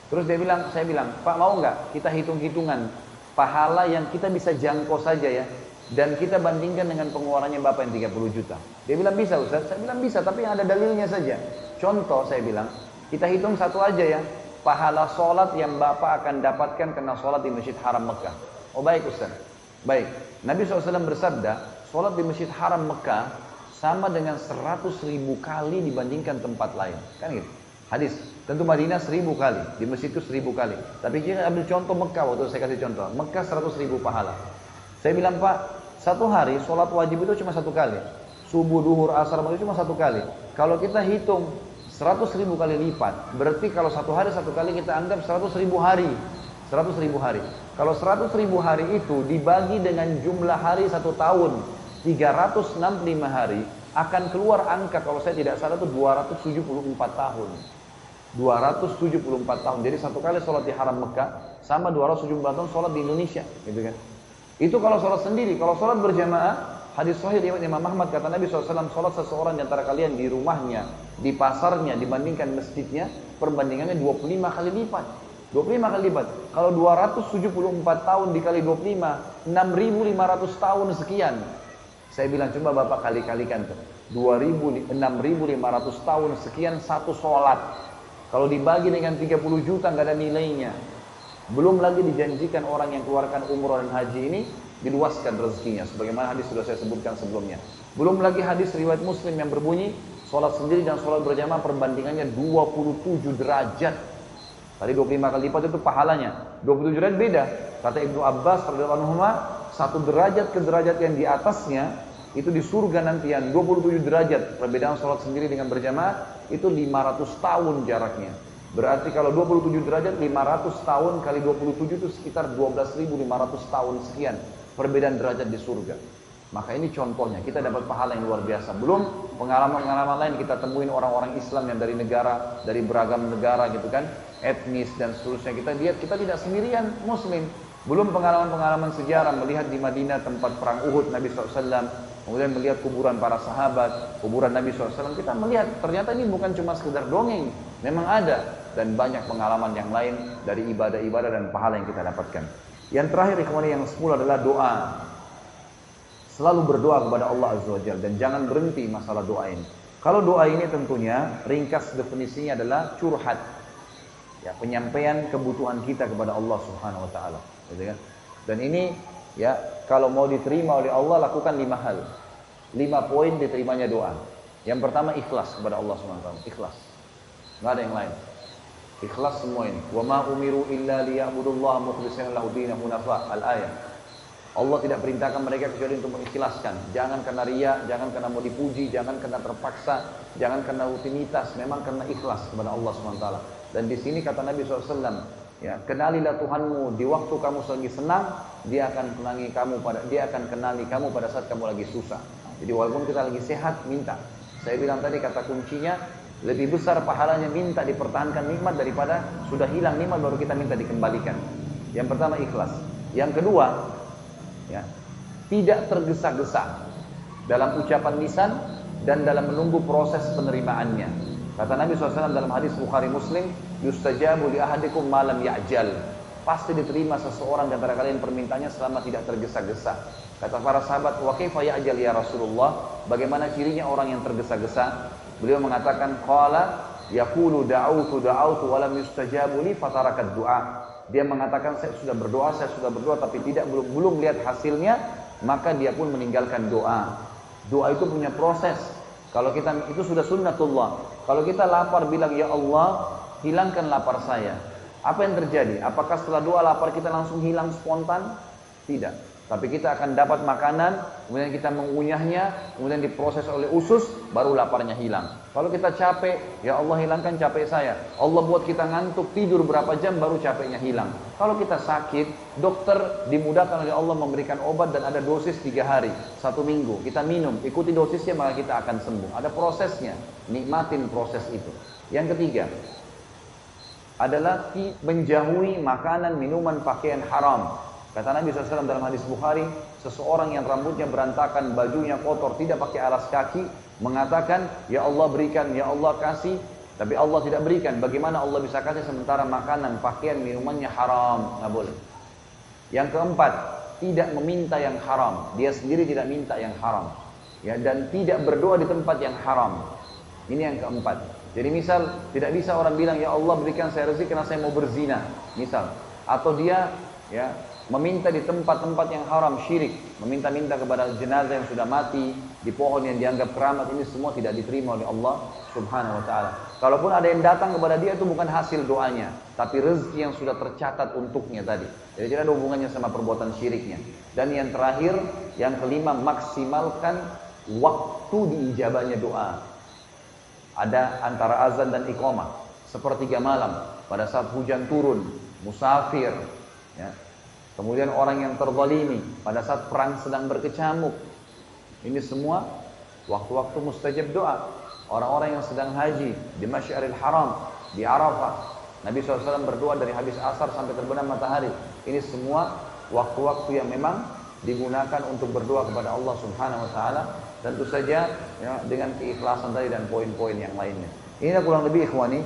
Terus saya bilang, Pak mau nggak kita hitung-hitungan pahala yang kita bisa jangkau saja ya. Dan kita bandingkan dengan pengeluarannya Bapak yang 30 juta. Dia bilang bisa Ustaz, saya bilang bisa, tapi yang ada dalilnya saja. Contoh saya bilang, kita hitung satu aja ya, pahala sholat yang Bapak akan dapatkan karena sholat di Masjid Haram Mekah. Oh baik Ustaz, baik. Nabi SAW bersabda, sholat di Masjid Haram Mekah sama dengan 100.000 kali dibandingkan tempat lain. Kan gitu, hadis. Tentu Madinah 1000 kali, di masjid itu 1000 kali. Tapi kita ambil contoh Mekah, waktu saya kasih contoh. Mekah 100.000 pahala. Saya bilang, Pak, satu hari sholat wajib itu cuma satu kali. Subuh, duhur, asar, maghrib cuma satu kali. Kalau kita hitung 100.000 kali lipat, berarti kalau satu hari satu kali kita anggap 100.000 hari. 100.000 hari. Kalau 100.000 hari itu dibagi dengan jumlah hari satu tahun, 365 hari, akan keluar angka kalau saya tidak salah itu 274 tahun. 274 tahun. Jadi satu kali sholat di Haram Mekah sama 274 tahun sholat di Indonesia, gitu kan? Itu kalau sholat sendiri. Kalau sholat berjamaah, hadis sahih riwayat Imam Ahmad, kata Nabi SAW, sholat seseorang di antara kalian di rumahnya, di pasarnya, dibandingkan masjidnya, perbandingannya 25 kali lipat. 25 kali lipat. Kalau 274 tahun dikali 25, 6.500 tahun sekian. Saya bilang coba Bapak kali-kalikan tuh. 6.500 tahun sekian satu sholat. Kalau dibagi dengan 30 juta nggak ada nilainya. Belum lagi dijanjikan orang yang keluarkan umroh dan haji ini diluaskan rezekinya, sebagaimana hadis sudah saya sebutkan sebelumnya. Belum lagi hadis riwayat Muslim yang berbunyi, sholat sendiri dan sholat berjamaah perbandingannya 27 derajat. Tadi 25 kali lipat itu pahalanya. 27 derajat beda. Kata Ibnu Abbas radhiyallahu anhu, satu derajat ke derajat yang di atasnya itu di surga nanti yang 27 derajat. Perbedaan sholat sendiri dengan berjamaah itu 500 tahun jaraknya. Berarti kalau 27 derajat, 500 tahun kali 27 itu sekitar 12.500 tahun sekian perbedaan derajat di surga. Maka ini contohnya, kita dapat pahala yang luar biasa. Belum pengalaman-pengalaman lain kita temuin orang-orang Islam yang dari negara, dari beragam negara gitu kan, etnis dan seterusnya. Kita lihat, kita tidak sendirian Muslim. Belum pengalaman-pengalaman sejarah, melihat di Madinah tempat perang Uhud Nabi SAW, kemudian melihat kuburan para sahabat, kuburan Nabi SAW, kita melihat ternyata ini bukan cuma sekedar dongeng, memang ada. Dan banyak pengalaman yang lain dari ibadah-ibadah dan pahala yang kita dapatkan. Yang terakhir ikhwani yang 10 adalah doa. Selalu berdoa kepada Allah Azza wa Jalla dan jangan berhenti masalah doa ini. Kalau doa ini tentunya ringkas definisinya adalah curhat. Ya, penyampaian kebutuhan kita kepada Allah Subhanahu wa taala, gitu kan? Dan ini ya, kalau mau diterima oleh Allah lakukan 5 hal. 5 poin diterimanya doa. Yang pertama ikhlas kepada Allah Subhanahu wa taala, ikhlas. Enggak ada yang lain. Ikhlas semua ini. Wa ma umiru illa liya'budullaha mukhlishina lahu dinahu hunafa. Al-ayat. Allah tidak perintahkan mereka kecuali untuk mengikhlaskan. Jangan karena riya, jangan karena mau dipuji, jangan karena terpaksa, jangan karena rutinitas, memang karena ikhlas kepada Allah SWT. Dan di sini kata Nabi SAW, ya, kenalilah Tuhanmu di waktu kamu lagi senang, dia akan kenali kamu pada saat kamu lagi susah. Jadi walaupun kita lagi sehat, minta. Saya bilang tadi kata kuncinya, lebih besar pahalanya minta dipertahankan nikmat daripada sudah hilang nikmat baru kita minta dikembalikan. Yang pertama ikhlas. Yang kedua, ya, tidak tergesa-gesa dalam ucapan lisan dan dalam menunggu proses penerimaannya. Kata Nabi SAW dalam hadis Bukhari Muslim, yustajabu li ahadikum ma lam ya'jal. Pasti diterima seseorang di antara kalian permintaannya selama tidak tergesa-gesa. Kata para sahabat, wa kaifa ya'jal ya Rasulullah? Bagaimana cirinya orang yang tergesa-gesa? Beliau mengatakan, qala yaqulu da'autu wa lam yustajabu li fatarakat du'a. Dia mengatakan saya sudah berdoa tapi belum lihat hasilnya, maka dia pun meninggalkan doa. Doa itu punya proses. Kalau kita itu sudah sunnatullah. Kalau kita lapar bilang ya Allah, hilangkan lapar saya. Apa yang terjadi? Apakah setelah doa lapar kita langsung hilang spontan? Tidak. Tapi kita akan dapat makanan, kemudian kita mengunyahnya, kemudian diproses oleh usus, baru laparnya hilang. Kalau kita capek, ya Allah hilangkan capek saya. Allah buat kita ngantuk, tidur berapa jam baru capeknya hilang. Kalau kita sakit, dokter dimudahkan oleh Allah memberikan obat dan ada dosis 3 hari, 1 minggu. Kita minum, ikuti dosisnya maka kita akan sembuh. Ada prosesnya, nikmatin proses itu. Yang ketiga adalah menjauhi makanan, minuman, pakaian haram. Kata Nabi SAW dalam hadis Bukhari, seseorang yang rambutnya berantakan, bajunya kotor, tidak pakai alas kaki, mengatakan, ya Allah berikan, ya Allah kasih, tapi Allah tidak berikan. Bagaimana Allah bisa kasih sementara makanan, pakaian, minumannya haram? Nggak boleh. Yang keempat, tidak meminta yang haram. Dia sendiri tidak minta yang haram. Ya, dan tidak berdoa di tempat yang haram. Ini yang keempat. Jadi misal, tidak bisa orang bilang, ya Allah berikan saya rezeki karena saya mau berzina. Misal. Atau dia ya meminta di tempat-tempat yang haram, syirik, meminta-minta kepada jenazah yang sudah mati, di pohon yang dianggap keramat, ini semua tidak diterima oleh Allah Subhanahu wa taala. Kalaupun ada yang datang kepada dia itu bukan hasil doanya, tapi rezeki yang sudah tercatat untuknya tadi. Jadi tidak ada hubungannya sama perbuatan syiriknya. Dan yang terakhir, yang kelima, maksimalkan waktu diijabahnya doa. Ada antara azan dan iqamah, sepertiga malam, pada saat hujan turun, musafir, ya. Kemudian orang yang terzalimi pada saat perang sedang berkecamuk. Ini semua waktu-waktu mustajab doa. Orang-orang yang sedang haji di Masy'aril Haram, di Arafah. Nabi SAW berdoa dari habis asar sampai terbenam matahari. Ini semua waktu-waktu yang memang digunakan untuk berdoa kepada Allah Subhanahu wa taala. Tentu saja ya, dengan keikhlasan tadi dan poin-poin yang lainnya. Ini kurang lebih ikhwani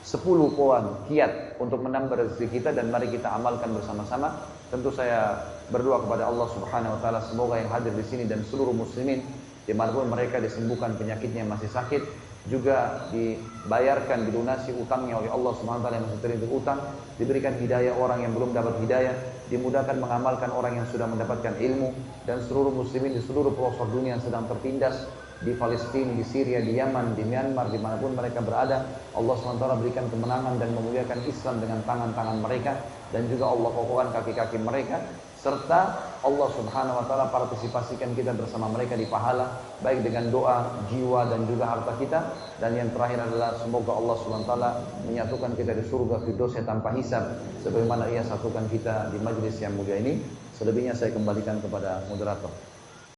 10 poin kiat untuk menambah rezeki kita, dan mari kita amalkan bersama-sama. Tentu saya berdoa kepada Allah Subhanahu wa taala semoga yang hadir di sini dan seluruh muslimin dimanapun mereka disembuhkan penyakitnya yang masih sakit, juga dibayarkan, dilunasi utangnya oleh Allah Subhanahu wa taala yang masih terlilit utang, diberikan hidayah orang yang belum dapat hidayah, dimudahkan mengamalkan orang yang sudah mendapatkan ilmu, dan seluruh muslimin di seluruh pelosok dunia yang sedang tertindas di Palestina, di Syria, di Yaman, di Myanmar, dimanapun mereka berada. Allah SWT berikan kemenangan dan memuliakan Islam dengan tangan-tangan mereka, dan juga Allah kokohkan kaki-kaki mereka, serta Allah Subhanahu wa taala partisipasikan kita bersama mereka di pahala, baik dengan doa, jiwa, dan juga harta kita. Dan yang terakhir adalah semoga Allah Subhanahu wa taala menyatukan kita di surga firdausnya tanpa hisab, sebagaimana Ia satukan kita di majlis yang mulia ini. Selebihnya saya kembalikan kepada moderator.